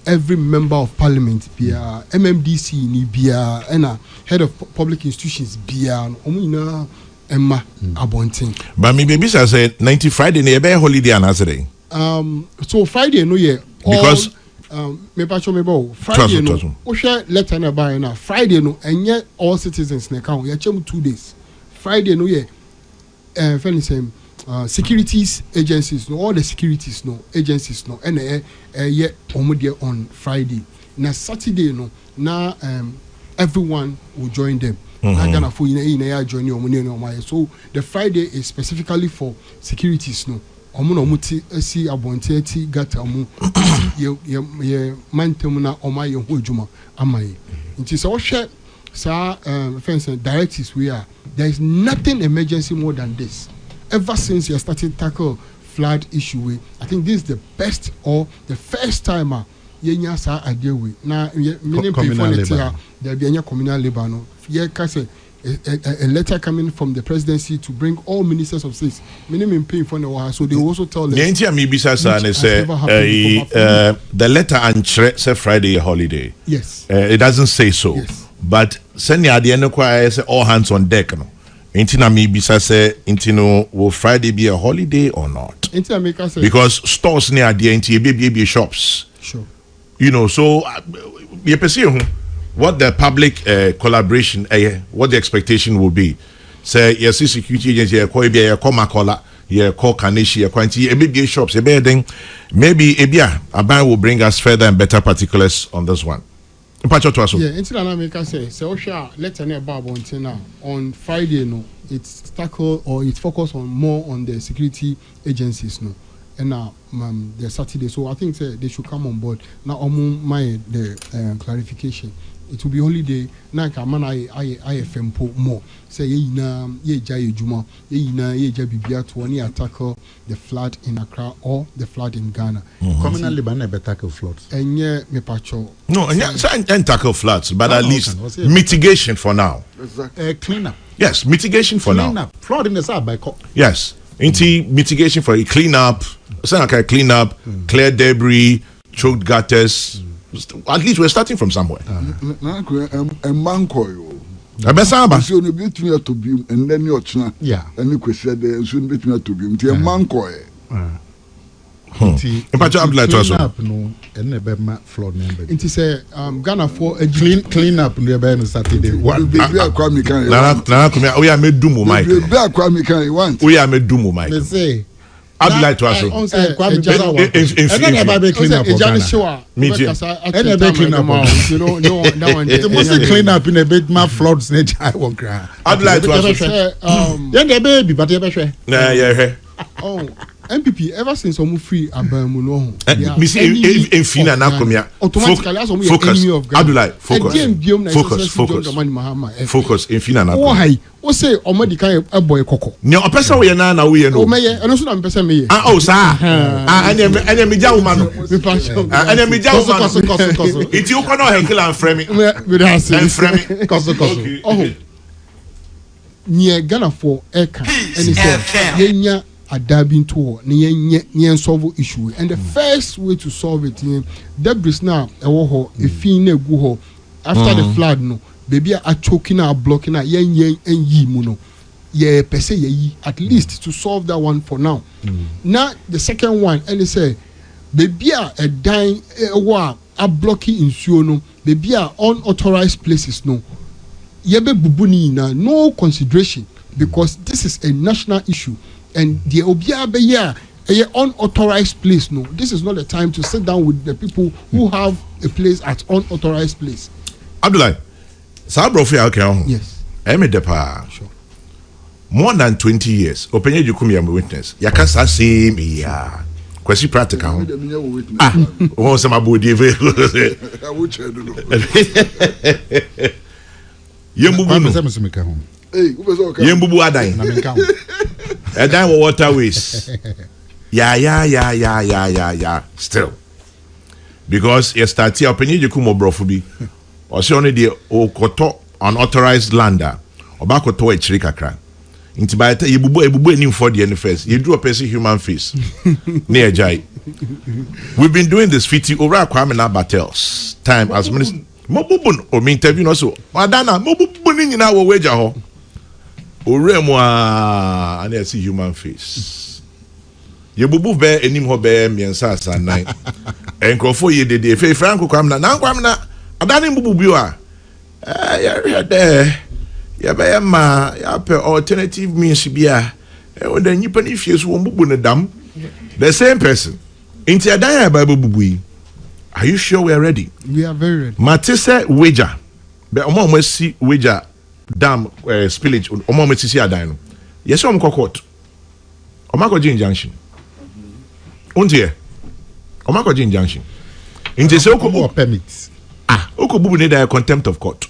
every member of parliament, be a MMDC, ni be a head of public institutions, be a Emma Abonting. But me baby said 90 Friday near holiday and Saturday. So Friday no year because me pacho me bo Friday no. O share letter na buy na Friday no and yet all citizens na count. Ya chem 2 days. Friday no year. Same. Securities agencies no all the securities no agencies no and yeah on Friday na Saturday no na everyone will join them na Ghana for join you so the Friday is specifically for securities no no muti si abonte ti gata mu ye mantem na oma ye ho adwuma amaye nti so hwe sa fence directives we are there is nothing emergency more than this. Ever since you started tackle flood issue, I think this is the best or the first time yenya sa idea we. Now many people there be any communal labor no. Yeah, a letter coming from the presidency to bring all ministers of states. Many paying for the so they also tell us. The letter and say Friday a holiday. Yes. It doesn't say so. Yes. But send ya the say all hands on deck no. Intina me bisa say intino will Friday be a holiday or not? Because stores near the NTA baby shops. Sure. You know, so you perceive what the public collaboration, what the expectation will be. Say yes, security agency, a call Kanishi, a baby shops, maybe a ban will bring us further and better particulars on this one. Yeah, until America says, so let's say about on Friday, no, it's tackle or it's focused on more on the security agencies, no, and now the Saturday. So I think they should come on board. Now, the clarification. It will be holiday. Now, man, I more. Say ye jai juma, ye jabibia to any tackle the flood in Accra or the flood in Ghana. Communal Liban never tackle floods. And yeah, me pacho. No, and tackle floods, but at least mitigation for now. Exactly. Clean up. Yes, mitigation for clean now. Up. Flood in the south by yes, mitigation for a clean up. Clean up, clear debris, choked gutters. At least we're starting from somewhere. Abesaba. So no betumi atobim and then your chna. Yeah. And you question there so no betumi atobim. Ti manko e. Empacho Abdullah Toso. No, and never flood number. It is Ghana for a clean up near Ben Saturday. One baby Kwame can. Na Akomea we are made dumo Mike. Baby Kwame can want. We are made dumo Mike. They say I'd like to ask you. Kwame Jasa wa. And then be clean up. And be clean up. You know, no, that one. It must clean up in a bit more floods. I won't cry. I'd like to ask you. Then the baby, but you be Nah, yeah. Oh, MPP ever since I'm free abamu no. Me see in Fina na Akomea. Automatically as I'm enemy of God. Abdullah, focus in Fina na. Oh hi. O say omadi kan e boy koko. Ne opesa we na we ye no. O meye, eno so na mpesa me ye. Ah oh sa. Ah anya me ja woman no. Me passion. Anya me ja woman. Koso. Iti uko no henkila and frame. Me da say. And frame. Koso. Oh. Nye Ghana for eka. Eni say yenya adabin to ne yen solve issue, and the first way to solve it debris now ewo ho efin na egu ho after the flood no baby a choking na blocking na yen yi mu no ye pese ye yi at least to solve that one for now. Now the second one and they say baby a dying ewo a blocking insuo no baby a unauthorized places no yebe bubuni na no consideration because this is a national issue. And the obia be a unauthorized place. No, this is not the time to sit down with the people who have a place at unauthorized place. Abdullah, Sabrofi okay. Yes. Emi depa. Sure. More than 20 years. Openye jukumi am witness. Yakasa same ya. Kwesi practical. Ah, won se mabodi eve. Yembubu no. Yembubu adan. Na menka. Edan wo waterways. Yeah. Still. Because you start here open you come obrofo bi. O se only the okoto unauthorized lander. Oba koto e chiri kakra. Inti by the ebubu enim for the first. You do a person human face. Near Jai. We've been doing this fiti over Kwame na battles. Time as minister Mobubun o me interview no so. Madana mobubun ni na wo wager ho. Oremwa and I see human face. Ye bubu be enim ho be miensa asanan. Enkrofo ye dede fe Franco Kwame na adane bubu bi a ya there. Ya be ma ya pe alternative means bia. E won da nyipa ni fie so won bubu ne dam. The same person. Inti adan ya ba bubu yi. Are you sure we are ready? We are very ready. Matisse wager. Be omo si wager dam spillage omo metisi adan no. Yes omo court. Omo ko injunction. Untie. Omo ko injunction. Inti se more permit. Oko bubu ne da contempt of court.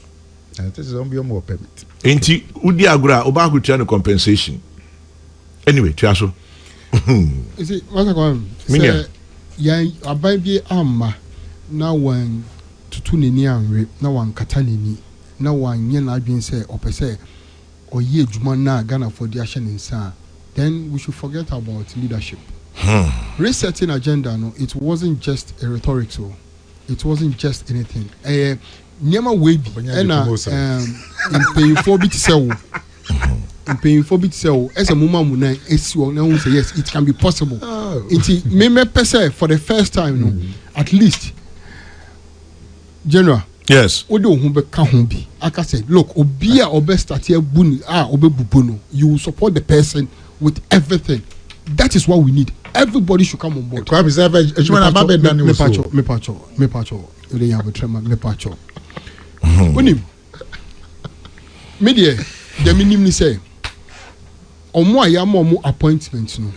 This is more permit. Inti udi agura oba ko tia no compensation. Anyway, tiaso. You see, what's going? Say ya aban bi amma na wan tutu ne ni anwe na wan kata ne ni na wan nye na adwen say opese oye adwuma na Ghana for the action insa, then we should forget about leadership. Resetting agenda no, it wasn't just a rhetoric, so it wasn't just anything. Nyama we bi na impayfo bi tsewo impayfo bi tsewo ese muma mu na esiwo na hu say yes, it can be possible. It me pese for the first time no, at least general. Yes. Odo hu be ka hu bi aka say look obi a obe start here buni obe bubu no, you will support the person with everything. That is what we need. Everybody should come on board. Kwame say me pacho ode ya betrema me pacho onim media the minimum say omo ayama omo appointment no,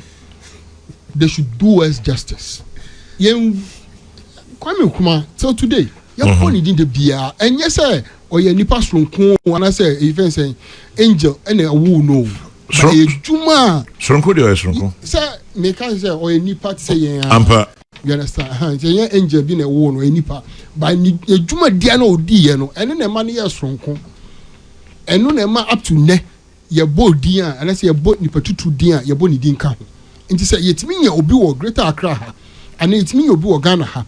they should do us justice. Yen Kwame kuma till today ya poni din de bia enye say oye nipa soronko wana say even say angel ene awu no ejuma soronko de soronko say me can say oye nipa say yen ampa. You understand? Say yen angel bi na wo no nipa ba ni ejuma dia na odi ye no ene na ma ne ye soronko eno na ma up to ne ye bo din a and say ye bo nipa tutu din a ye bo ni din ka ho. Nti say yetimi nya obi wo Greater Accra ha and yetimi nya obi wo Ghana ha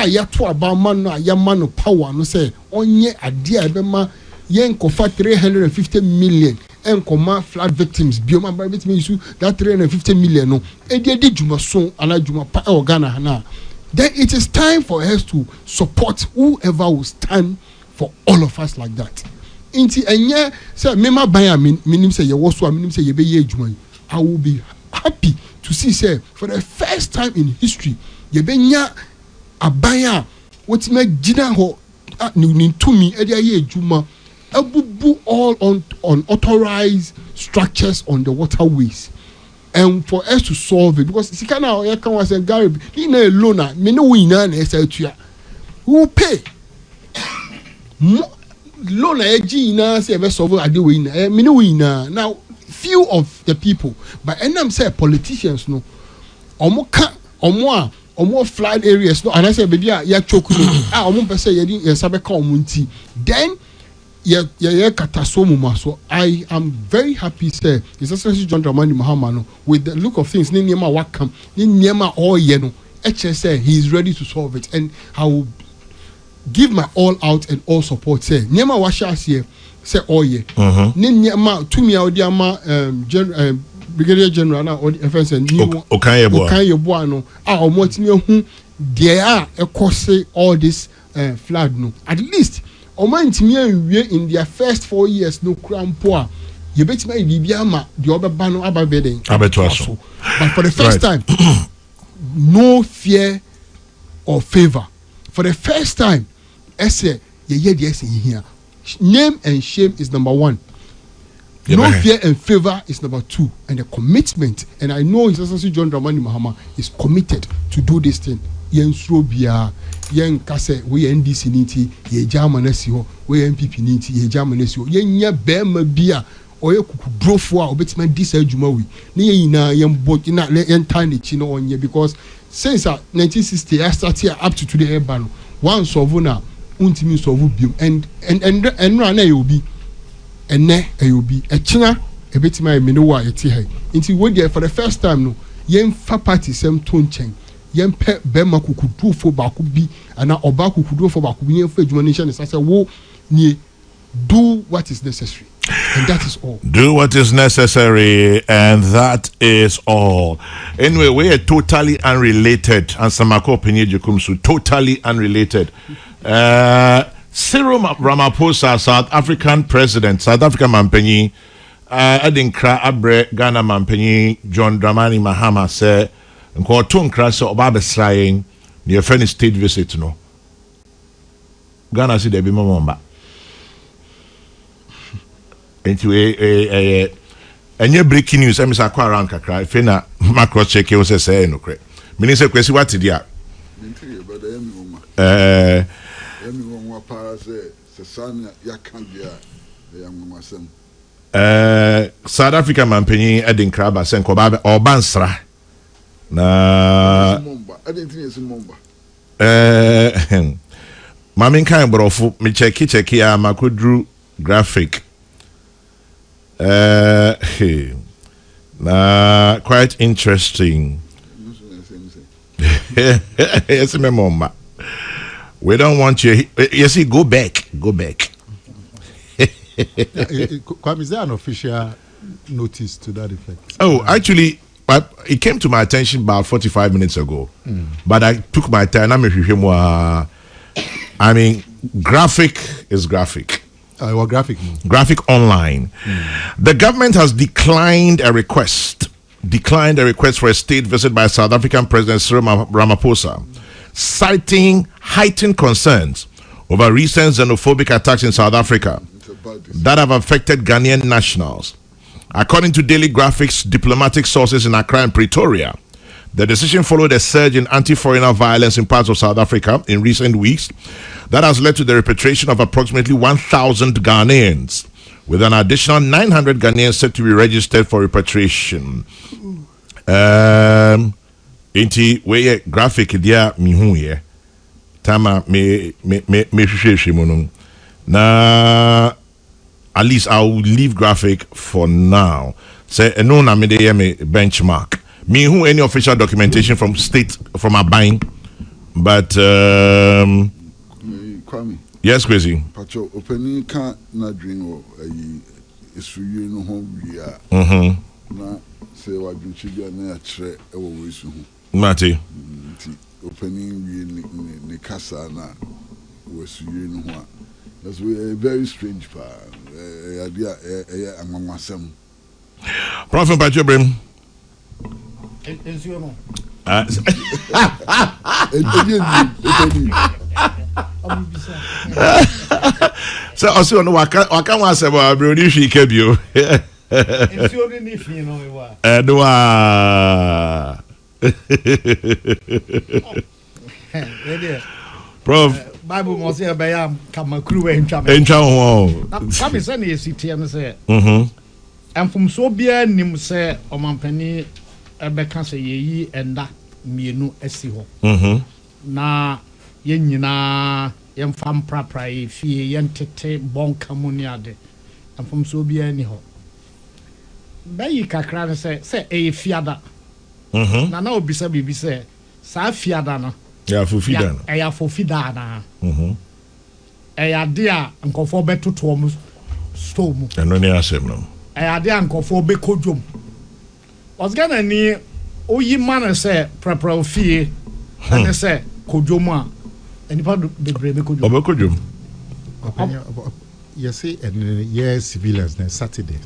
ya to aba man no ya man no power no say onye ade a be ma yen kofa 350 million enkoma flood victims bioma ba betimi isu that 350 million no e de djuma so ana djuma pa e Ghana na. Then it is time for us to support whoever will stand for all of us like that. Inti enye say mema ban a minim say ye wo so a minim say ye be ye djuma, I will be happy to to see say for the first time in history yebenya abaya what me gina ho ni to me e dey ejuma abubu all on unauthorized structures on the waterways. And for us to solve it, because Sikana or can was a Gary, you know, Lona, Mino winner, and who will pay? Lona, Gina, say, ever solve a do winner, Mino winner. Now, few of the people, but and I'm saying politicians, no, or more flood areas, no, and I say, baby, ya choke, I almost say, you sabeka munti. Then, so I am very happy, sir. His Excellency John Dramani Mahama, with the look of things, Ninyama Wakam, Ninyama all yeno, HSA, he is ready to solve it, and I will give my all out and all support. Say, Ninyama Washas here, say all ye. Ninyama to me, Audiama, Brigadier General, or the FS and Okanye Boano, our Motinio, there are a course all this flood, no, at least. In their first 4 years, no crown poor. You bet me Bibiama, the other banner about bedding. But for the first time, no fear or favor. For the first time, I say, yes, here. Name and shame is number 1. No fear and favor is number 2. And the commitment, and I know His Excellency John Dramani Mahama is committed to do this thing. Yensrobia. Yen kase we NDC niti ye jama na si ho we NPP niti ye jama na si ho yen nya bema bia oye kukudrofo a obetima dis adwuma wi ne ye nyina yen bogi na yen tani chi no onye because since 1960 I started up to today eba no one solve na untimi solve biom and na na yobi enne ayobi echina ebetima e mene wa yeti hai nti we there for the first time no yen fa party sem to nchen yempe bema kukudufo bakubi ana oba kukudufo bakubi yemfe adwuma ne say wo nie do what is necessary and that is all. Do what is necessary and that is all. Anyway, we are totally unrelated and Samako Penyejukumsu totally unrelated. Cyril Ramaphosa, South African president, South African Mampenyi, Adinkra Abre Ghana Mampenyi, John Dramani Mahama said nko to nkra se oba besrayen ne friend state visit no Ghana si de bi momba enti enye breaking news em sa kwa around kakra fe na macro check you say no kre mini say Kwesi what dia emi won pa se sana yakan dia yammasem South Africa Mampenyi Edinkra ba se nko ba obansra na Mamin kan brofu me check ya makodru graphic na quite interesting. Yes, my mama. We don't want you. You see, go back. Kwame, is there an official notice to that effect? Oh, actually, it came to my attention about 45 minutes ago. But I took my time. I mean, graphic is graphic. What graphic? Graphic online. The government has declined a request for a state visit by South African President Cyril Ramaphosa, citing heightened concerns over recent xenophobic attacks in South Africa that have affected Ghanaian nationals. According to Daily Graphic's diplomatic sources in Accra and Pretoria, the decision followed a surge in anti-foreigner violence in parts of South Africa in recent weeks that has led to the repatriation of approximately 1,000 Ghanaians, with an additional 900 Ghanaians set to be registered for repatriation. Inti weye graphic dia mihu ye tama me hwehwehwe na at least I will leave graphic for now. Say no na me dey me benchmark. Me who any official documentation from state from a buying, but Kwame. Yes, Kwesi. Pacho opening can na dream o isu yi no ho wia. Na say wa dwichi bia na akire e wo isu ho. Mate. Opening we ne kasa na wo isu yi no ho a. That's a very strange part. Idea anwanwasem. Prophet Pacho Brim. Nsuo no. So also no waka wan say ba bro ni hwi ka bio. Nsuo ni fi no we wa. Prof Bible must say be am kamakuru we ntwa me. Entwa ho. Kwame say na yesitie no say. Emfumso bia nim say omampani ebeka say yeyi enda mienu asi ho. Na yen nyina yen fam prapra fie yen tete bonka mu ne ade. Emfumso bia ni ho. Bayi kakra ne say e fiada. Na obisa bibi say sa fiada no. Ya fofida no. Ya fofida na. Ya de a nkofo betoto mu store mu. Eno ni asem no. Ade a nkofo be kodwom. Osgana ni oyi man say prapra fie ane say kodwom a enipa bebre be kodwom. Obekodwom. You see, and yes, civilians na Saturday.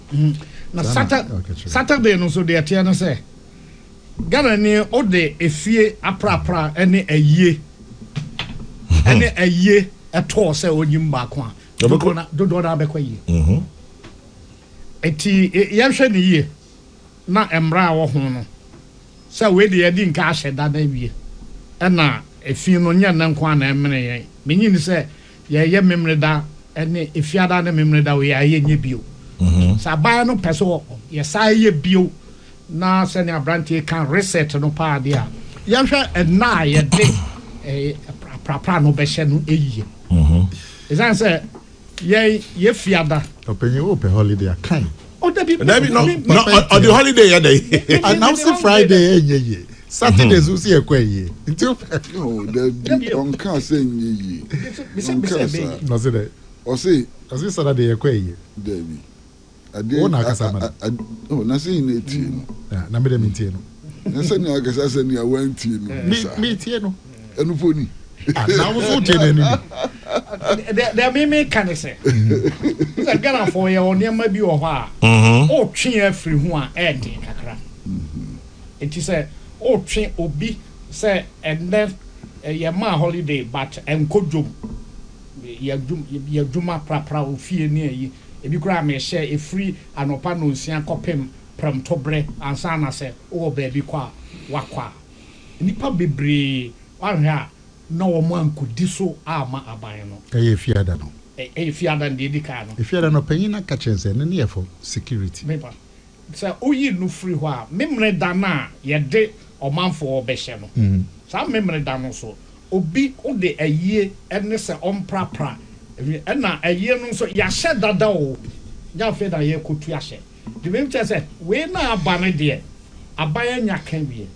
Na Saturday no so de atia no say Ghana ni ode efie aprapra ene ayie ene ayie eto se onyim ba ko a dodo na be kwaye eti yehwe ne yie na emra wo ho no se we de yedi nka aheda na wie ena efie no nya na nko na emre yen menyi se ye memre da ene efiada na memre da we aye nye bio sa ba no peso ye sa ye bio na send your branch can reset no pa dia yahwe na ye de prapra no be hye no eyi is that say ye fiada open you open holiday akan o da bi no on the holiday ya dey announce Friday ye Saturday so see ekwaye until no the on can say ye no say that o say Saturday ekwaye David o na kasa ma na say na tie no na me dem tie no na say na kasa say na wan tie no me tie no enu foni na wo so tie na there me can say say Ghana for ye on yema bi wo ho a o twe afiri ho a e de kakra enti say o twe obi say and then ye ma holiday but enkodwom ye dwuma prapra ofie ni ayi ebi kura me share e free anopa no nsia kopem pram tobre ansa na se o ba bi kwa wakwa nipa bebre wanhwa na wo mo ankodi so ama aban no e fiada no e fiada ndi dika no e fiada no panyina ka chense na ne for security mepa se oyi no free ho a memre da na ye de omanfo obehye no sa memre da no so obi o de ayie ene se omprapra ena ayie no so ya hye dada o ya fe da ye kotu ya hye de me tell say we na abane de abaya nya kan wie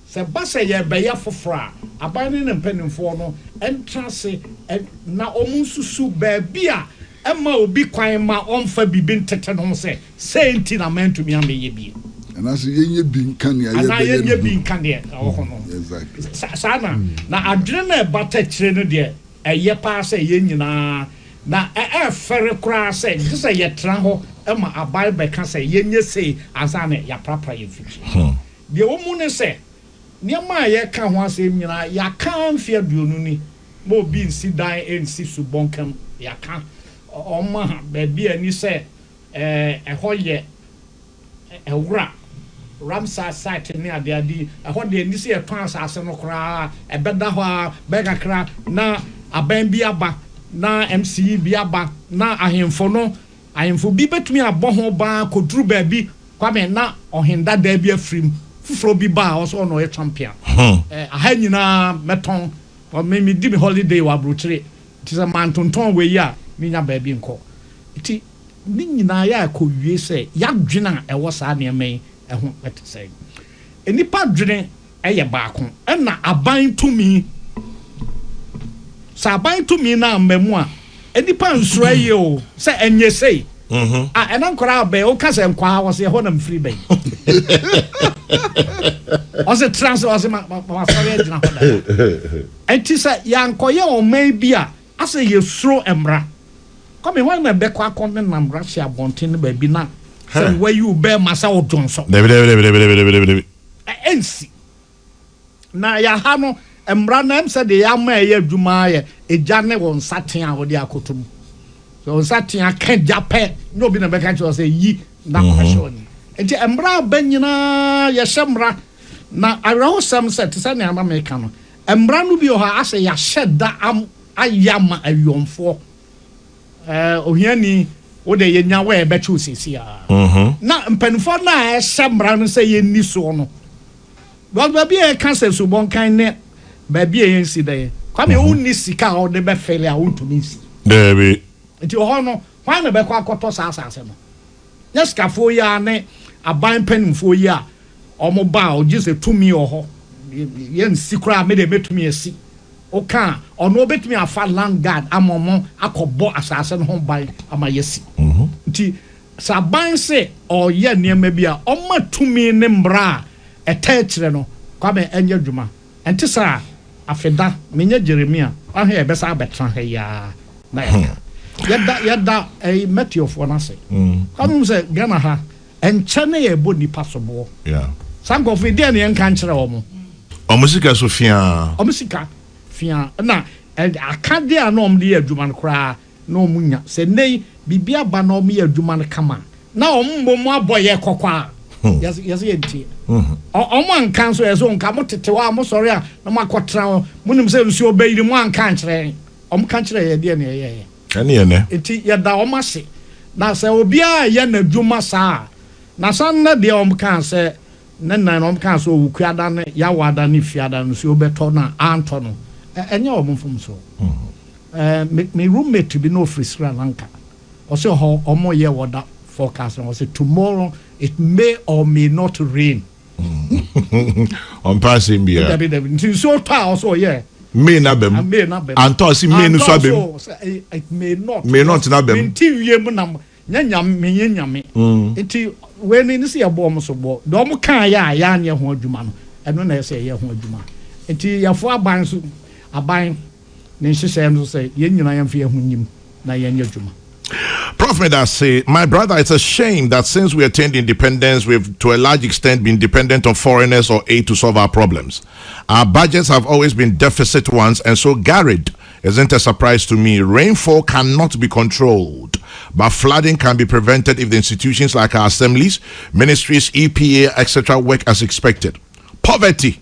se ba se ye be ya fofora abane ne mpanimfo no entrance na omunsusu ba bia ema obi kwan ma omfa bibi ntete no se senti na mentumi ameye bi and as yenye bin kan ya yenye bin kan ya ho no exactly sana na adwene na bata kire no de eye pa se ye nyina na fere kura se se ye tra ho ema abai be ka se yenye sei ansa na ya prapra ye fiti de omu ne se niama ye ka ho asem nyina ya kan fie aduonu ni mo bi nsi dan ensi subonkam ya ka oma be bia ni se hoye ewura Ramsar site ni ade ho de ni se eton asase no kra ebeda ho a be kakra na aban bi aba na MCE bi aba na ahemfo no ahemfo bi betumi abɔ ho ba koduru ba bi Kwame na ohinda da bi afrim fufuro bi ba o so no ye champion aha nyina meton o me di me holiday wa brochire ti se mantonton we ya me nya ba bi nko ti ni nyina ya akɔwie sɛ yadwena ɛwɔ saa nneɛma yi ɛho ɛte sɛ enipa dwene ɛyɛ baako ɛna aban tumi sa aban tumi na amamu a enipa nsura yi o sɛ enye sei a ɛna nkora abɛ o ka sɛ nkwa wɔ sɛ hɔ na mfiri bɛn ɔsɛ trans ɔsɛ ma sɔre gyina hɔ da ɛti sɛ yankɔyɛ ɔman bi a asɛ yɛsuro mmra Kwame when na be kwa kon na Russia bonten ba bi na say where you be masa odonso David ensi na ya ha no embra na em se de ya ma ye adwuma ye eja ne won saten a wo de akotom so saten aka jape no bi na be ka cho say yi na ko ni enti embra banyina ye hyemra na arawo sam set se na ama me ka no embra no bi o ha ase ya hyeda am ayama awionfo ohiani wo de ye nya we be chu sisi a na mpanfo na hyemra no se ye ni so no ba bi e kan se so bon kan ne ba bi e nsi de Kwame unni sika o de be fele a untumi nsi Debi nti ho no hwan na be kwa akoto saasase no nyaskafo ya ne aban panimfo ya omo ba o gise tumi ho ye nsi kra me de betumi asi o kan ono betumi afa land guard amomo akobo asase no ho ban ama yesi nti saban se o ye niam bia o ma tumi ne mbra etechre no Kwame enya dwuma enti sa afeda menya Jeremia ahwe e besa abetra ha ya na yada metiofo na se Kwame se Ghana ha enche ne ye bo nipa sobo sanko fi de ne enka nkyere omo omusika so fia omusika fia na akade a no omde adwuma no kra na omunya se nei bibia ba na omu adwuma no kama na ombo mu aboye kokwa yes yenti omo anka so yeso nka motetewa mo sori a na makotra munim se nsuo bayiri mu anka nkyere omo ka nkyere ye de ne ye ene ene enti yada omo ase na se obia ye na adwuma saa na san na de omo kan se na omo kan so wukuada ne ya wada ne fiada no so beto na anto no enye omo mfom so me roommate bi no free Sri Lanka o se ho omo ye wada forecast o se tomorrow it may or may not rain on passing bia so ta also yeah may na bem anto si may no so abem it may not na bem nti wie mu na nyame nti we ni se yabo mo so bo do mo kan ya anye ho adwuma no eno na se ye ho adwuma nti yafo aban so aban ne nhyehyɛ no se ye nyina yamfa ye ho nyim na ye nye adwuma. Prophet, I say, my brother, it's a shame that since we attained independence, we've to a large extent been dependent on foreigners or aid to solve our problems. Our budgets have always been deficit ones, and so garrid isn't a surprise to me. Rainfall cannot be controlled, but flooding can be prevented if the institutions like our assemblies, ministries, EPA, etc. work as expected. Poverty,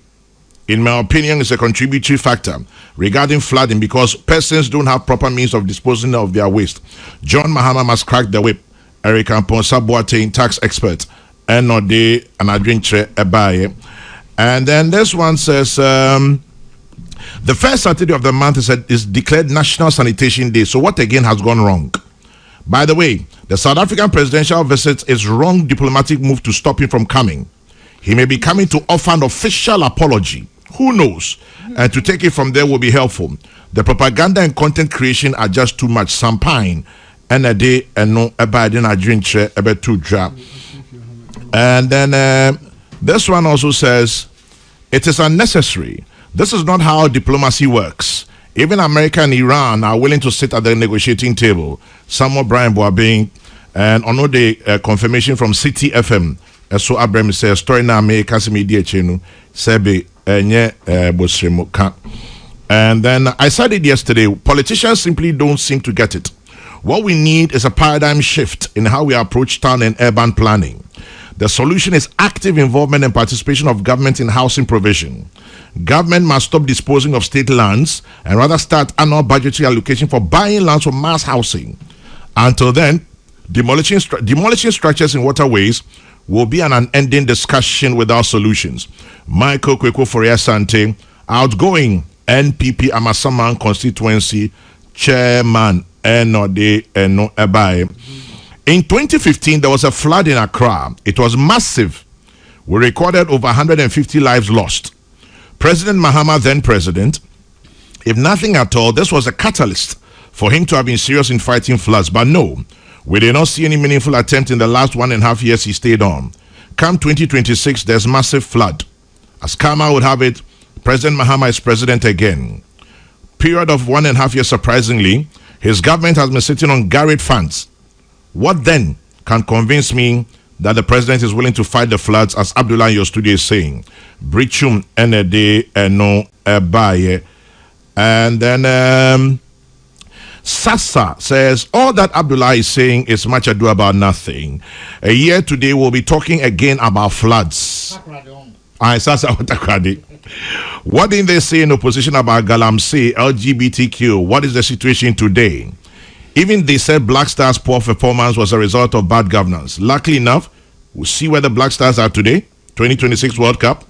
in my opinion, is a contributory factor regarding flooding because persons don't have proper means of disposing of their waste. John Mahama must crack the whip. Eric Amponsa Boateng, tax expert. Enode Anadrinche Ebaye. And then this one says, the first Saturday of the month is declared National Sanitation Day. So what again has gone wrong? By the way, the South African presidential visit is wrong diplomatic move to stop him from coming. He may be coming to offer an official apology. Who knows? And to take it from there will be helpful. The propaganda and content creation are just too much. Sampine and a day and no abiding a drink about 2 drop. And then this one also says it is unnecessary. This is not how diplomacy works. Even America and Iran are willing to sit at the negotiating table. Samuel Brian Boabing and on the confirmation from City FM. So Abraham says story na me Ashanti Media chenu sebe enye bosremo ka. And then I said it yesterday, politicians simply don't seem to get it. What we need is a paradigm shift in how we approach town and urban planning. The solution is active involvement and participation of government in housing provision. Government must stop disposing of state lands and rather start annual budgetary allocation for buying lands for mass housing. Until then, demolishing structures in waterways will be an unending discussion without solutions. Michael Kweko for Asante, outgoing NPP Amasaman constituency chairman Enode Eno Ebaye. In 2015, there was a flood in Accra. It was massive. We recorded over 150 lives lost. President Mahama, then president, if nothing at all, this was a catalyst for him to have been serious in fighting floods. But no, we did not see any meaningful attempt in the last 1.5 years he stayed on. Come 2026, there's massive flood. As karma would have it, President Mahama is president again. Period of 1.5 years, surprisingly, his government has been sitting on garrid funds. What then can convince me that the president is willing to fight the floods, as Abdullah in your studio is saying. Brichum enede eno ebaye. And then Sasa says, all that Abdullah is saying is much ado about nothing. A year today we'll be talking again about floods. Sasa what didn't they say in opposition about Galamsey, LGBTQ? What is the situation today? Even they said Black Stars' poor performance was a result of bad governance. Luckily enough, we'll see where the Black Stars are today, 2026 World Cup.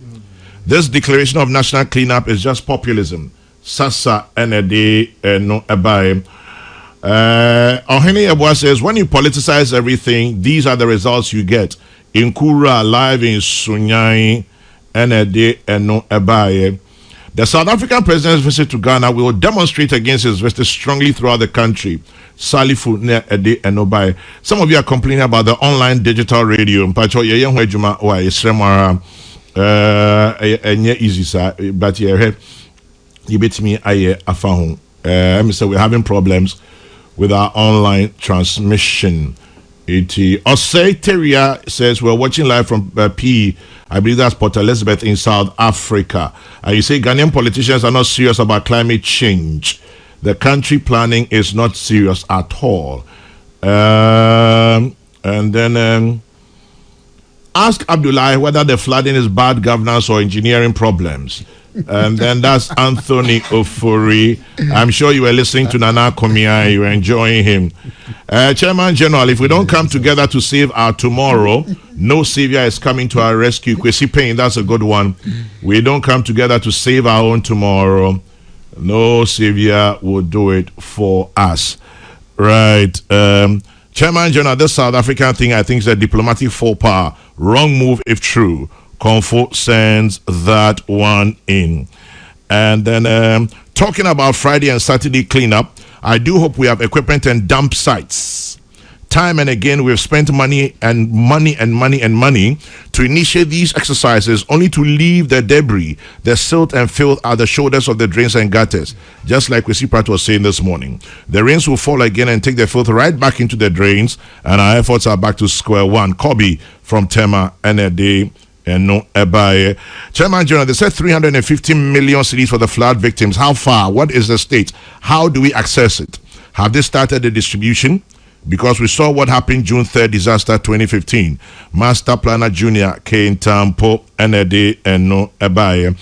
This declaration of national cleanup is just populism. Sasa ND no abai. Ohene Ebwa says, when you politicize everything, these are the results you get. In Kura, live in Sunyai, ND no abai. The South African president's visit to Ghana will demonstrate against his visit strongly throughout the country. Salifu ne ede enobai. Some of you are complaining about the online digital radio. Mpacho ye yen hwejuma wa esremara enye easy sir, but you bet me aye afa ho. I say we're having problems with our online transmission. Oseteria says we're watching live from P. I believe that's Port Elizabeth in South Africa. And you say Ghanaian politicians are not serious about climate change. The country planning is not serious at all. And then ask Abdullah whether the flooding is bad governance or engineering problems. And then that's Anthony Ofori. I'm sure you were listening to Nana Akomea. You were enjoying him. Chairman General, if we don't come together to save our tomorrow, no savior is coming to our rescue. Kwesi Payne, that's a good one. We don't come together to save our own tomorrow, no savior will do it for us. Right. Chairman General, this South African thing, I think, is a diplomatic faux pas. Wrong move if true. Comfort sends that one in. And then talking about Friday and Saturday cleanup, I do hope we have equipment and dump sites. Time and again, we've spent money to initiate these exercises, only to leave the debris, the silt and filth at the shoulders of the drains and gutters, just like Pratt was saying this morning. The rains will fall again and take the filth right back into the drains, and our efforts are back to square one. Kobe from Tema, NLD, and no Ebaye. Chairman General, they said 350 million cedis for the flood victims. How far? What is the state? How do we access it? Have they started the distribution? Because we saw what happened June 3rd disaster 2015. Master Planner Junior Kane Tampo NLD and no Ebaye.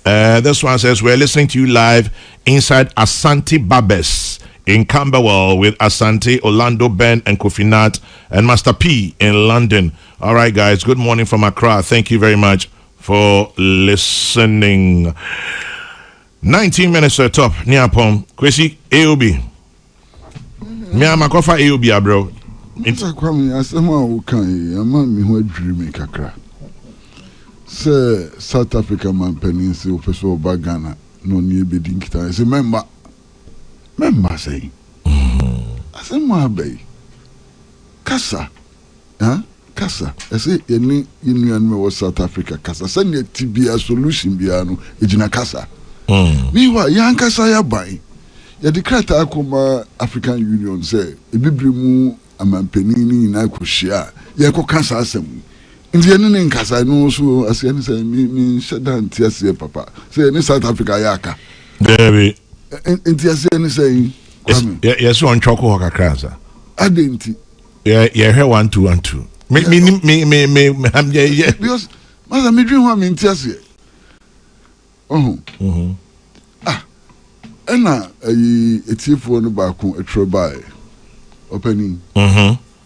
This one says we're listening to you live inside Ashanti Babes in Camberwell with Asante, Orlando, Ben, and Kofi Nat, and Master P in London. All right, guys. Good morning from Accra. Thank you very much for listening. 19 minutes to the top. Niapom. Kwesi, AOB. Me am akofa AOB, bro. Mr. Kwame, asema ukan ama mi ho adwiri kakra. Se South Africa man peninsi opeso oba Ghana no ni ebedi nkita. Se member say. Asema abey. Kasa. Kasa. Ese eni union me was South Africa kasa. Se ne tibia solution bia no ejina kasa. Miwa yan kasa ya bai. Ya dikrata akoma African Union say ebibrimu amampenini na akohia ye ko kasa asem ndi ene ne nkasa no so asiane say mi sheda nti ase papa say ni South Africa yaka baby nti asiane say yes on choko hokakranza adenti yeah he 1212 me because mother me dream one nti ase ena etifo no ba ko etrobai opening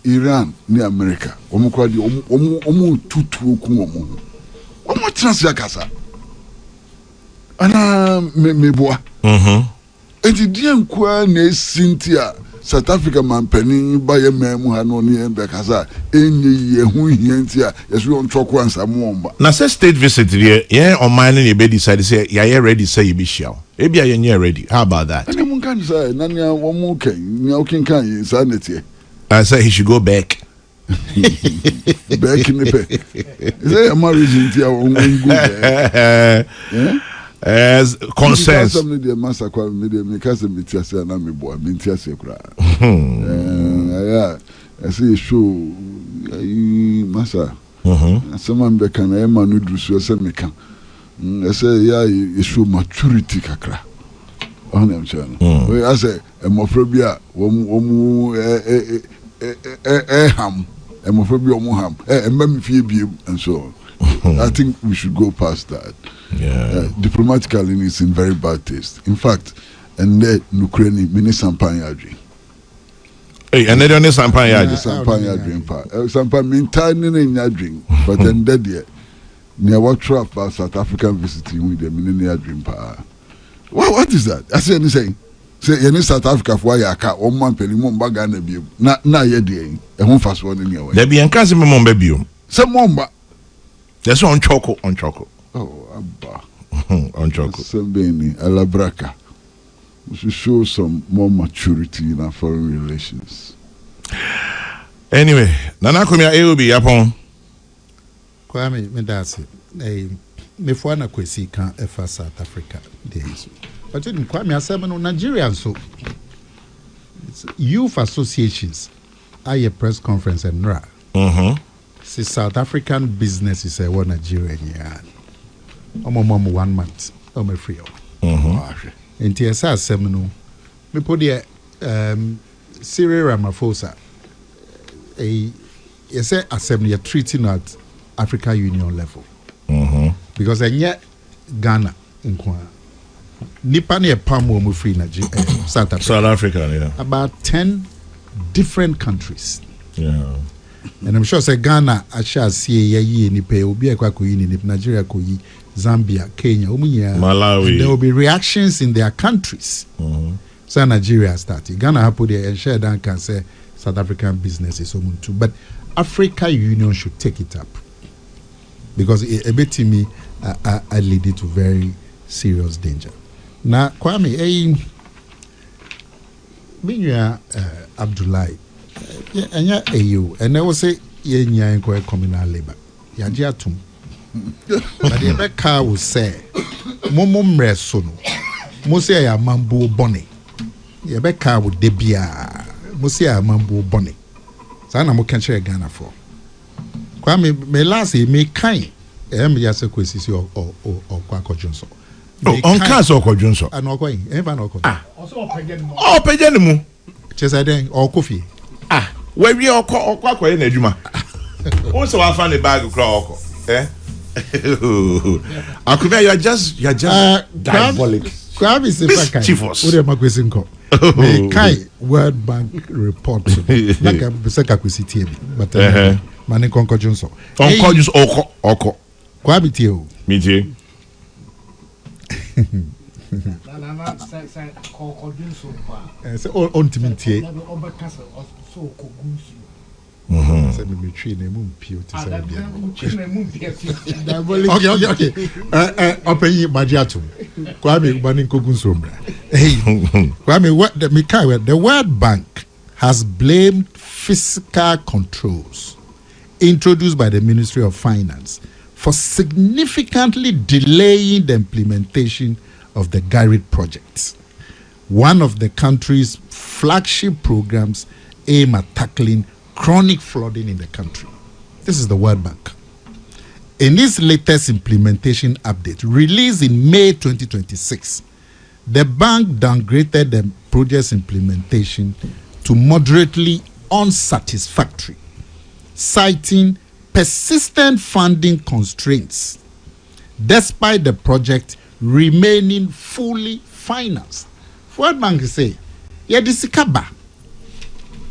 Iran ni America omukwadi omu tutu oku omu transfer kasa ana meboa enti dien kwa na esintia South Africa man pani ba ye memu ha no ni embe kasa enye ye hu hientia yeso on choko ansa momba na say state visit here yeah on mine ni be decide say ya ready say you be shall e bia ye ready. How about that? Ani mun kan say na nia wo mu kan nia o kin kan yin sa netie I say he should go back. Back in the back. Say am origin tia o go back. As concerns some the master Kwame media me kase metiase na me boa metiase kura I see show masa someone be can e ma no do so say meka say ya issue maturity kakra on am channel we I say emofobia wo ham emofobia wo ham emma fie biem and so I think we should go past that. Diplomatically it's in very bad taste. In fact, and the Ukraine mini champagne drink. Hey, and they don't need champagne drink. Champagne drink pa. Champagne mean tiny in your drink, but then dead yet. Near what trap South African visiting with the mini drink pa. What is that? I say anything. Say any South Africa for ya ka 1 month penny mo baga na bi. Na ye dey. E ho fast one near way. There be enkan mo mo baby. Say mo mba. There's on choco. Oh, abba. On choco. Sembeni alabraka. We should show some more maturity in our foreign relations. Anyway, Nana Akomea AOB yapon. Kwame, me that's it. Me for na Kwesi kan efa South Africa days. But in Kwame asem no Nigerian so youth associations a press conference and ra. See South African business is a one Nigerian year. Omo 1 month. Omo free. Enti esa asem no me put the Cyril Ramaphosa say asem you treating at African Union level. Because yet Ghana nkwa nipa ne pam wo mu free Nigeria South Africa. Yeah. About 10 different countries. Yeah. And I'm sure say Ghana asha see ye nipa obi ekwa koyi ni Nigeria koyi Zambia, Kenya, Malawi. And there will be reactions in their countries. So Nigeria started. Ghana have put there and share down can say South African businesses too. But Africa Union should take it up. Because a bit to me I lead it to very serious danger. Now Kwame, Abdullahi, and you and I will say ye communal labor. Yajiatum. But the Rebecca will say, Momum Resono, Mosia Mambo Bonnie. Rebecca would debia, Mosia Mambo Bonnie. Sana mo can't share Ghana for. Kwame, me last me kind. Just a question or Quaco Johnson. On Castle or Johnson. I'm not going, ever no. Also, Paganimu. Chesadeng or coffee. Where we all call Quaco in Ejuma. Also, I found a bag of crock. Akomea, you're just diabolic. Kwame is a Chiefos. What am I question called? Kai World Bank report. Like a Besaka Kwesi but Mane Konko Johnson. Onko just oko. Kwame Tio. Me too. Say on to me tie. Say me tree na mum pio to say Okay. Open you Majiatum. Kwame Bani Kogunsombra. Hey, Kwame, what the World Bank has blamed fiscal controls introduced by the Ministry of Finance for significantly delaying the implementation of the Garrett project, one of the country's flagship programs aimed at tackling chronic flooding in the country. This is the World Bank. In its latest implementation update, released in May 2026, the bank downgraded the project's implementation to moderately unsatisfactory, citing persistent funding constraints, despite the project remaining fully financed. World Bank say, yeah, this is Kaba.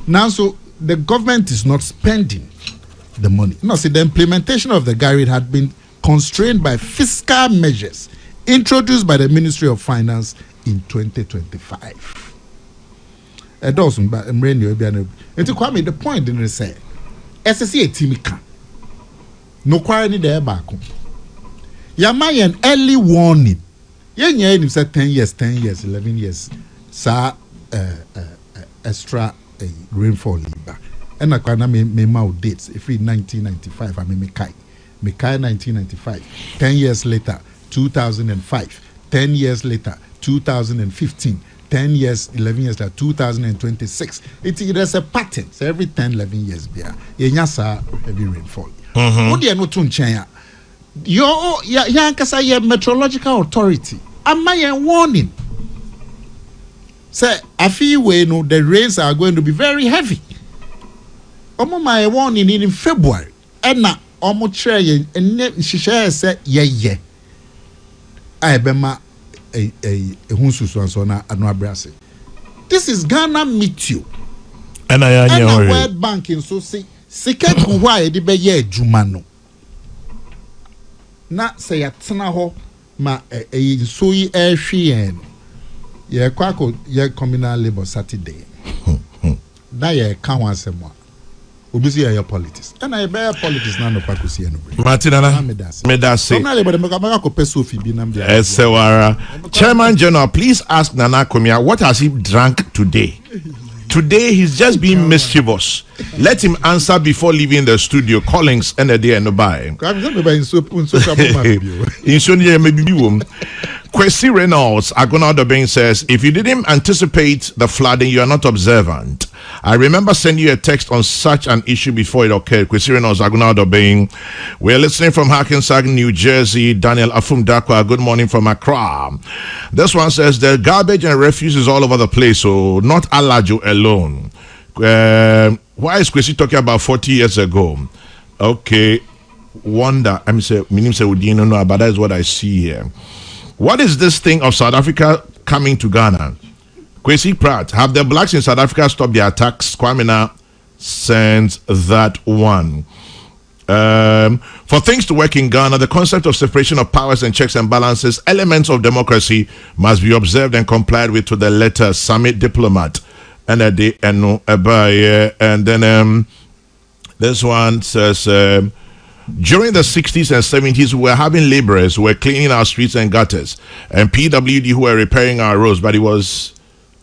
Now, so the government is not spending the money. No, see, the implementation of the Garrett had been constrained by fiscal measures introduced by the Ministry of Finance in 2025. It doesn't, but I'm ready to be Kwame, the point didn't say, SSC Timika. No quarry there back. Yamay an early warning. Yen said 10 years, 11 years, sa extra rainfall liba. And I can't make dates. If in 1995, I mean Mekai 1995. 10 years later, 2005. 10 years later, 2015. 10 years, 11 years, like 2026. There's a pattern. So every 10, 11 years, yeah, heavy rainfall. What do you know to China? Your meteorological authority. Am I a warning? Say, I feel the rains are going to be very heavy. My warning in February. And now, try and she said, yeah. I bema a this is Ghana meet you. And I World Bank in so say second why the be ye jumano. Na say atena ho ma so yi ehwe ye kwako ye communal labor Saturday. Da ye ka ho asem a obisi your politics. And I bear politics na no kwako see no. Martinana medase. Chairman General, please ask Nana Akomea what has he drank today? Today he's just being mischievous. Let him answer before leaving the studio. Collins and a day and no buy. Kwesi Reynolds, Agonaldo Bain says, if you didn't anticipate the flooding, you are not observant. I remember sending you a text on such an issue before it occurred. Kwesi Reynolds, Agonaldo Bain. We're listening from Hackensack, New Jersey. Daniel Afumdakwa, good morning from Accra. This one says, the garbage and refuse is all over the place, so not Alajo alone. Why is Kwesi talking about 40 years ago? Okay, wonder. I mean, no, but that is what I see here. What is this thing of South Africa coming to Ghana? Kwesi Pratt, have the blacks in South Africa stopped their attacks? Kwame sends that one. For things to work in Ghana, the concept of separation of powers and checks and balances, elements of democracy must be observed and complied with to the letter. Summit diplomat. And then this one says, during the 60s and 70s, we were having laborers who were cleaning our streets and gutters, and PWD who were repairing our roads, but it was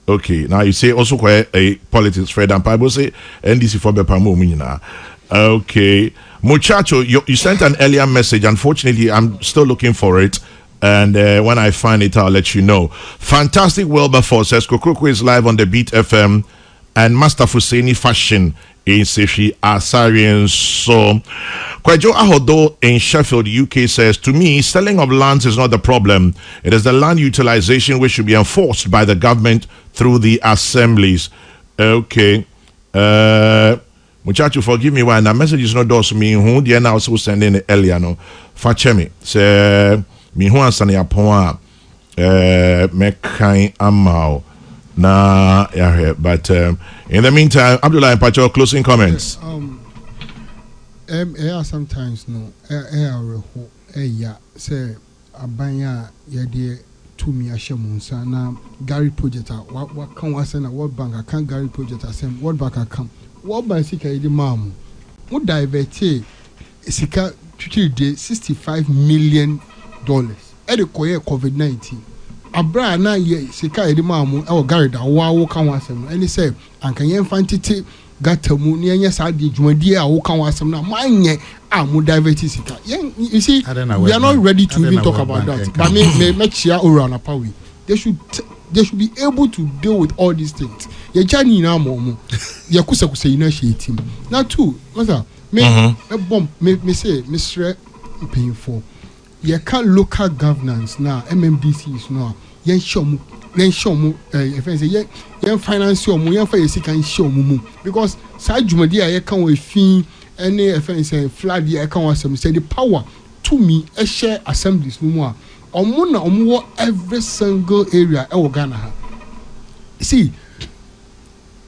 okay. Now you say also quite a politics, Fred and Bible say NDC for Bepamu. Okay, muchacho, you sent an earlier message. Unfortunately, I'm still looking for it, and when I find it, I'll let you know. Fantastic Wilberforce says Kokroko is live on the Beat FM, and Master Fuseni Fashion in Sefi Asarian. So Kwajo Ahodo in Sheffield, UK says, to me, selling of lands is not the problem. It is the land utilization which should be enforced by the government through the assemblies. Okay. Muchacho, forgive me why the message is not those me who the now also sending earlier no. Fachemi say me who answer ya pon mekan amao. Nah, yeah, but in the meantime, Abdullah and Pacho, closing comments. Sometimes no, yeah, say abanya yadi to me ashamunsa na Gary project. What can was na World Bank? I can't Gary project. I say World Bank I come. World Bank sika yadi mamu. Would divert sika $65 million. Edi koye COVID-19. Abra na ye sika edi mamu e Gary da wo kan wasem and he say anka yen fantete gata mu ne yen sa de dwumadi a wo kan wasem na manye amu divert sika you see we are not ready to even talk about that but me chia ora na pawi they should be able to deal with all these things ye jani na mo ye kusa ina she team now too masa me me say Mr. painful. You can't local governance now, MMDCs now. Yen show mu, if I say yen finance show mu, yen for you can show mu because side jumadi I can't we fee any if I say flood I can't want some say the power to me a share assemblies no more. Omo every single area e Ghana. See,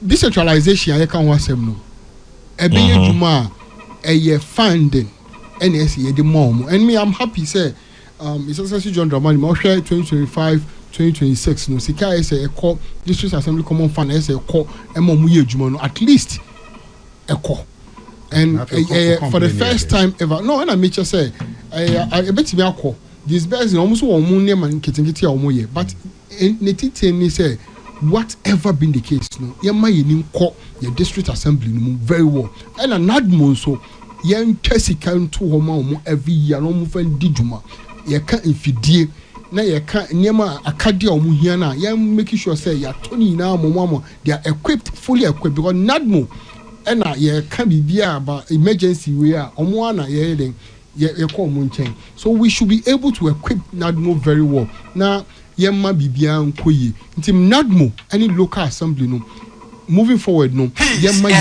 decentralization I can't want some no. Ebe juma e funding. NSE the mom and me I'm happy say it's also John Dramani mo share 2025-2026 no sika say e call district assembly common fund say e call mom ye adwuma no at least e call and for the first time ever no and I make sure say I bet me akọ this best almost one mo near man kitikiti a omo ye but netiti ni say whatever been the case no ye ma ye ni call your district assembly no very well and anadmo so yen twesi kan to homa every year no mo fan di dwuma ye ka infidie na ye ka niema akade omu hia na ye make sure say ya toni na momo they are equipped fully equipped because NADMO na ye ka bibia about emergency way omo ana ye den ye call omo nchen. So we should be able to equip NADMO very well. Na ye ma bibia nkoyi nti NADMO any local assembly no moving forward no ye ma yi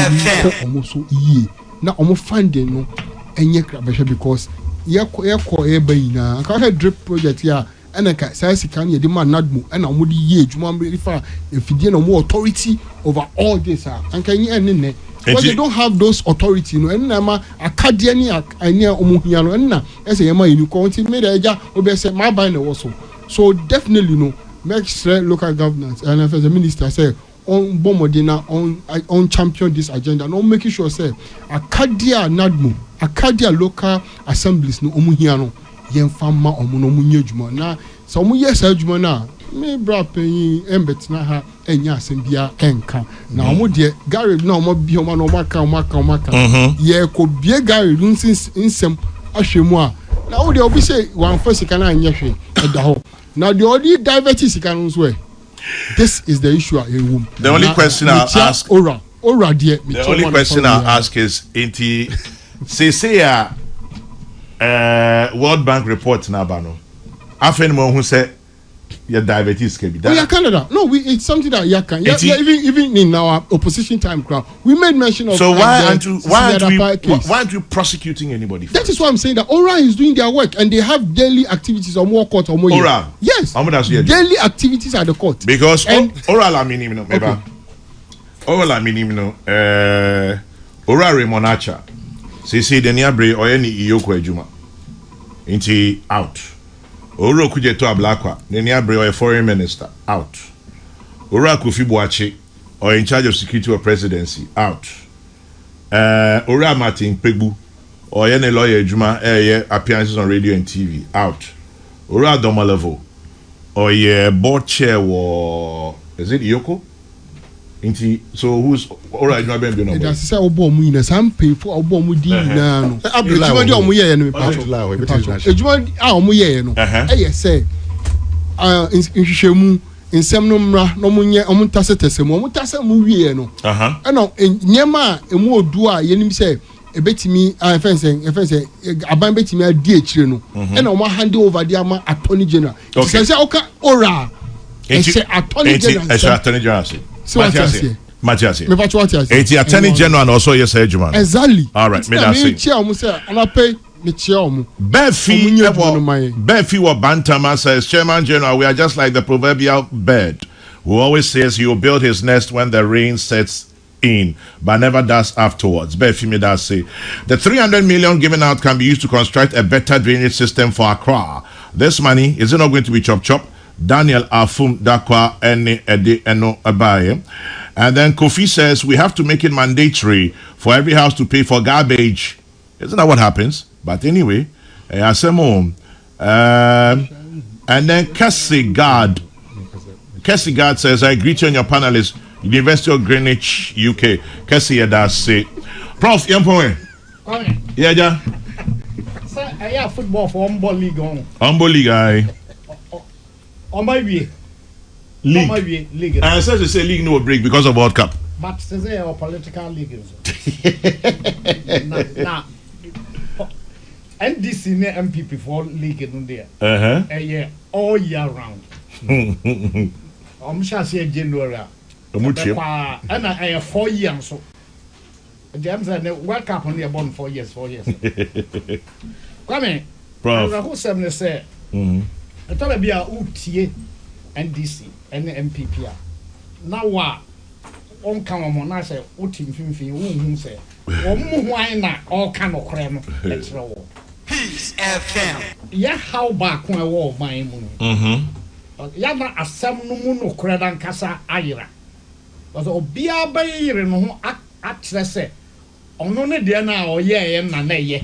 omo so yi na omo funding no enye krabehwe because ye call e bayina aka he drip project ya enaka sai sika na ye de ma NADMO na omo di ye adwuma refer efidie na omo authority over all this anka nye enne because they don't have those authority no enna ma akade ni ania omo hia no enna ese ye ma yinu ko nti me da eja obe se ma ban na wo so definitely no make sure local governance and as a minister say on bomodina on champion this agenda no making sure say akadia NADMO akadia local assemblies no omu hia no yemfa ma omu no mu nyadwuma na so omu yes adwuma na me bra penyin embetina ha enya asembia enka na omu de gary na omu bi omu na omu aka ye ko bie gary nsem ahwemu a na wo de obi say wan fa sika na anya hwe eda ho na the only diverting sika no so this is the issue at home. The only question I'll ask the only question I'll ask is inti say World Bank report na bano afen mo hu say your diabetes can be done. Oh, Canada. No, it's something that even in our opposition time crowd, we made mention of. So why aren't you prosecuting anybody? That is why I'm saying that ORA is doing their work and they have daily activities or more court or more. ORA, yes, daily activities at the court because ORA I mean maybe ORA I mean ORA Remonacha. See the nearby or any iyoko ejuma into out. Oro kuje to ablakwa nenia bre or foreign minister out. Ora Kofi Boache or in charge of security or presidency out. Ora Martin Pegbu or any lawyer juma appearances on radio and TV out. Ora Domalevo or board chair or is it Yoko? So who's Ora Juma Ben no? That's say obo mu ina sam pay for obo mu di na no. Ejuma di omo ye no me pato. Ejuma a omo ye no. Eh say nhwehwemu nsem no mra no munye omo ntasetese mu omo tase mu wie no. Na nyema emu odu a yenim say ebetimi efense aban betimi adi ekire no. Na omo hand over the ama attorney general. Say oka Ora. Say attorney general. Matthias. It's Attorney General and also yes, Juman. Exactly. All right, me that say. Befi or Bantama says, Chairman General, we are just like the proverbial bird who always says he will build his nest when the rain sets in, but never does afterwards. Befi me that say. The 300 million given out can be used to construct a better drainage system for Accra. This money is it not going to be chop? Daniel Afum Dakwa Ene Ede Eno Abaye. And then Kofi says we have to make it mandatory for every house to pay for garbage. Isn't that what happens? But anyway, and then Kwesi God says, I greet you and your panelists, University of Greenwich, UK. Kwesi does say, Prof. Yampoe. Yeah. Sir, I have football for Umbo League on. Umbo League, aye. On my way. League. And says they say league no break because of World Cup. But they are political league. Now, NDC near MPP for league in there. Yeah, all year round. I'm sure say January. And I have 4 years so. James and World Cup only about 4 years. Kwame, who say? I thought be a UTA NDC and MPP. Now what? On come on, I say, Utim Finfi, say, why not all kind of crime? Peace FM. Yeah, how back when I wore my moon. Yana a sam no moon credit casa aira. But Obia Bay no actress. Only dear now or and nay.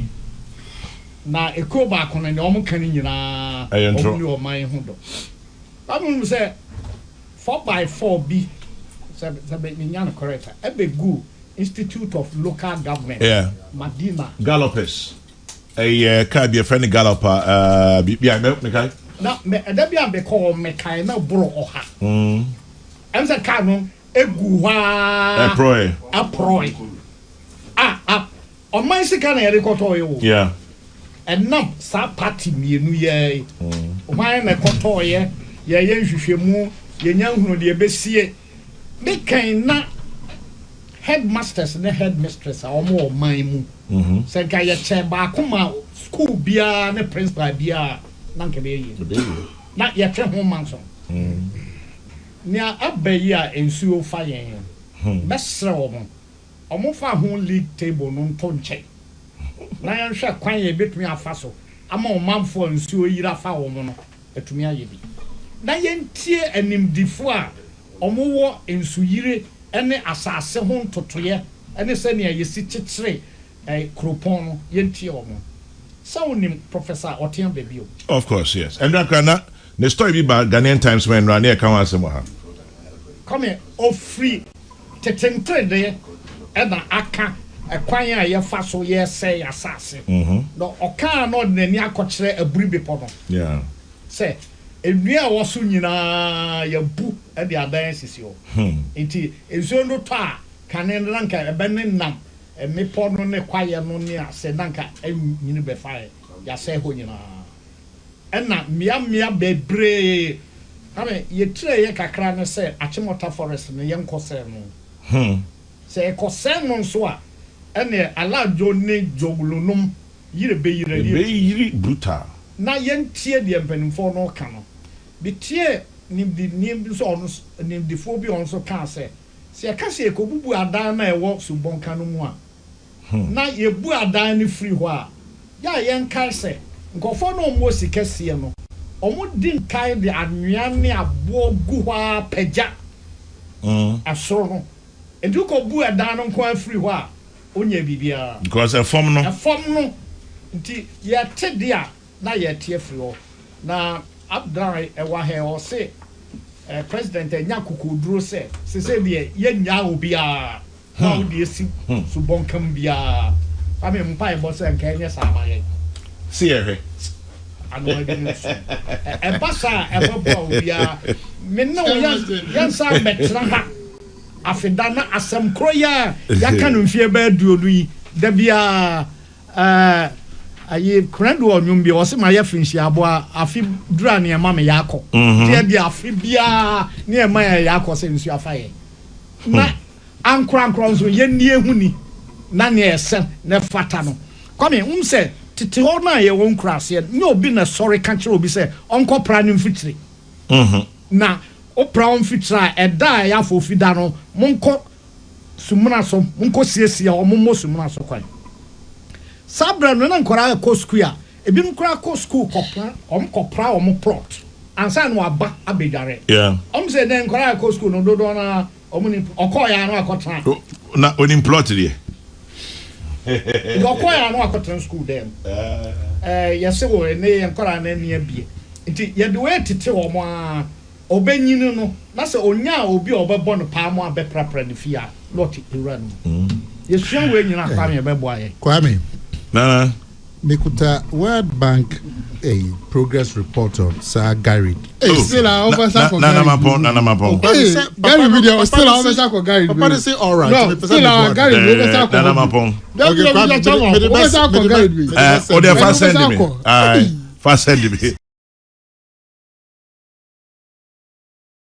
Na eko ba kono ne omo kan nyina omo o man hu do am say 4x4 bi say be nya no correct e be go Institute of Local Government Madina Gallopers ka be friend Galloper bi me kai na me da bia be call me kai na bro oha em say car no egu wa aproy on my second na rekoto yo yeah and now sa party mienu ye o man na koto ye nhwehwemu ye nyanhunu de besie me kan na headmasters and headmistress are more my mu say ka ye che ba kuma school bia ne principal bia na nke be ye na ye twe ho manso nia abayi a ensuo fa yen besre omo fa ho league table no nto nche na yan hwe kwan ye betumi afa so ama o manfo ensuo yira fa wo no etumi aye bi na yentie animdifo a omo wo ensuyire ene asase ho ntotoye ene se ne yesi chichire kropon no yentie omo so unim professor Otian Baby of course yes and that the story be about Ghanaian Times when Rania Kawasemoha come here free tetentre de ena aka ekwan a ye fa so ye say asase no oka no de nani akokire aburi bepo no yeah say enua wo so nyina ya bu e de adan sisi o enti enso no to a kanen ranka ebe ne nam mepo no ne kwaye no ne ase nanka nyini be fa ya say ho nyina ena mia bebre ame ye tire ye kakra ne say Achimota forest no ye nkose no se ekose no so a ene alajo ne jogulunum yire be yire brutal na yentie de mpanimfo no ka no bitie nim so on nim de fo bi on so ka se ka se ekobubu adan na ewo subonka no mu a na ye bu adan ni free ho a ya yen kai se nkofo no mo sikase no omo din kai de anwea ne abo gu ho a pagya asoro no eduko bu adan no nko free ho a onya bibia because a form no nti ye tede a na ye tie free ho na abdai ewa he o se president enya kokoduro se de ye nya obi a na o de esi subonkam bia ame mpa e bo se nka enye sama ye see here anu edinso e pasa e bo obi a me na o yan sa betra ha afida na asem kroya ya kanu mfie ba duodu yi da bia aye krando onwum bi o se ma ya finshi aboa afi dura ne ma me yakọ tie dia afi bia ne ma ya yakọ se nsu afaye na ankra nso ye nie huni na ne ese ne fata no Kwame se tete ho na ye won krase ne obi na sorry kan kire obi se onko pra ne mfitire na o pra on fitira eda ya fo fida no monko sumuna so monko siesie o mommo sumuna so kwan sabra no na nkora ko school a ebi nkora ko school kopra plot ansa no aba abedare yeah say den nkora ko school no dodo na omuni okoya no akotra na onim plot there okoya no akotra school dem yese wo ne nkora na nia bie nti ye de we tete wo mo a obenyinu no na se onya obi obebo no pa mo abeprapra ne fia lot ewura no yesu we nyina Kwame bebo aye Kwame Nana Mekuta World Bank a progress report on Sir Gary. Still officer for Nana Mapon. Gary video still officer for Gary. Papa say all right. No, still Gary officer for Nana Mapon. Officer for Gary. Oh, they fast send me. Fast send me.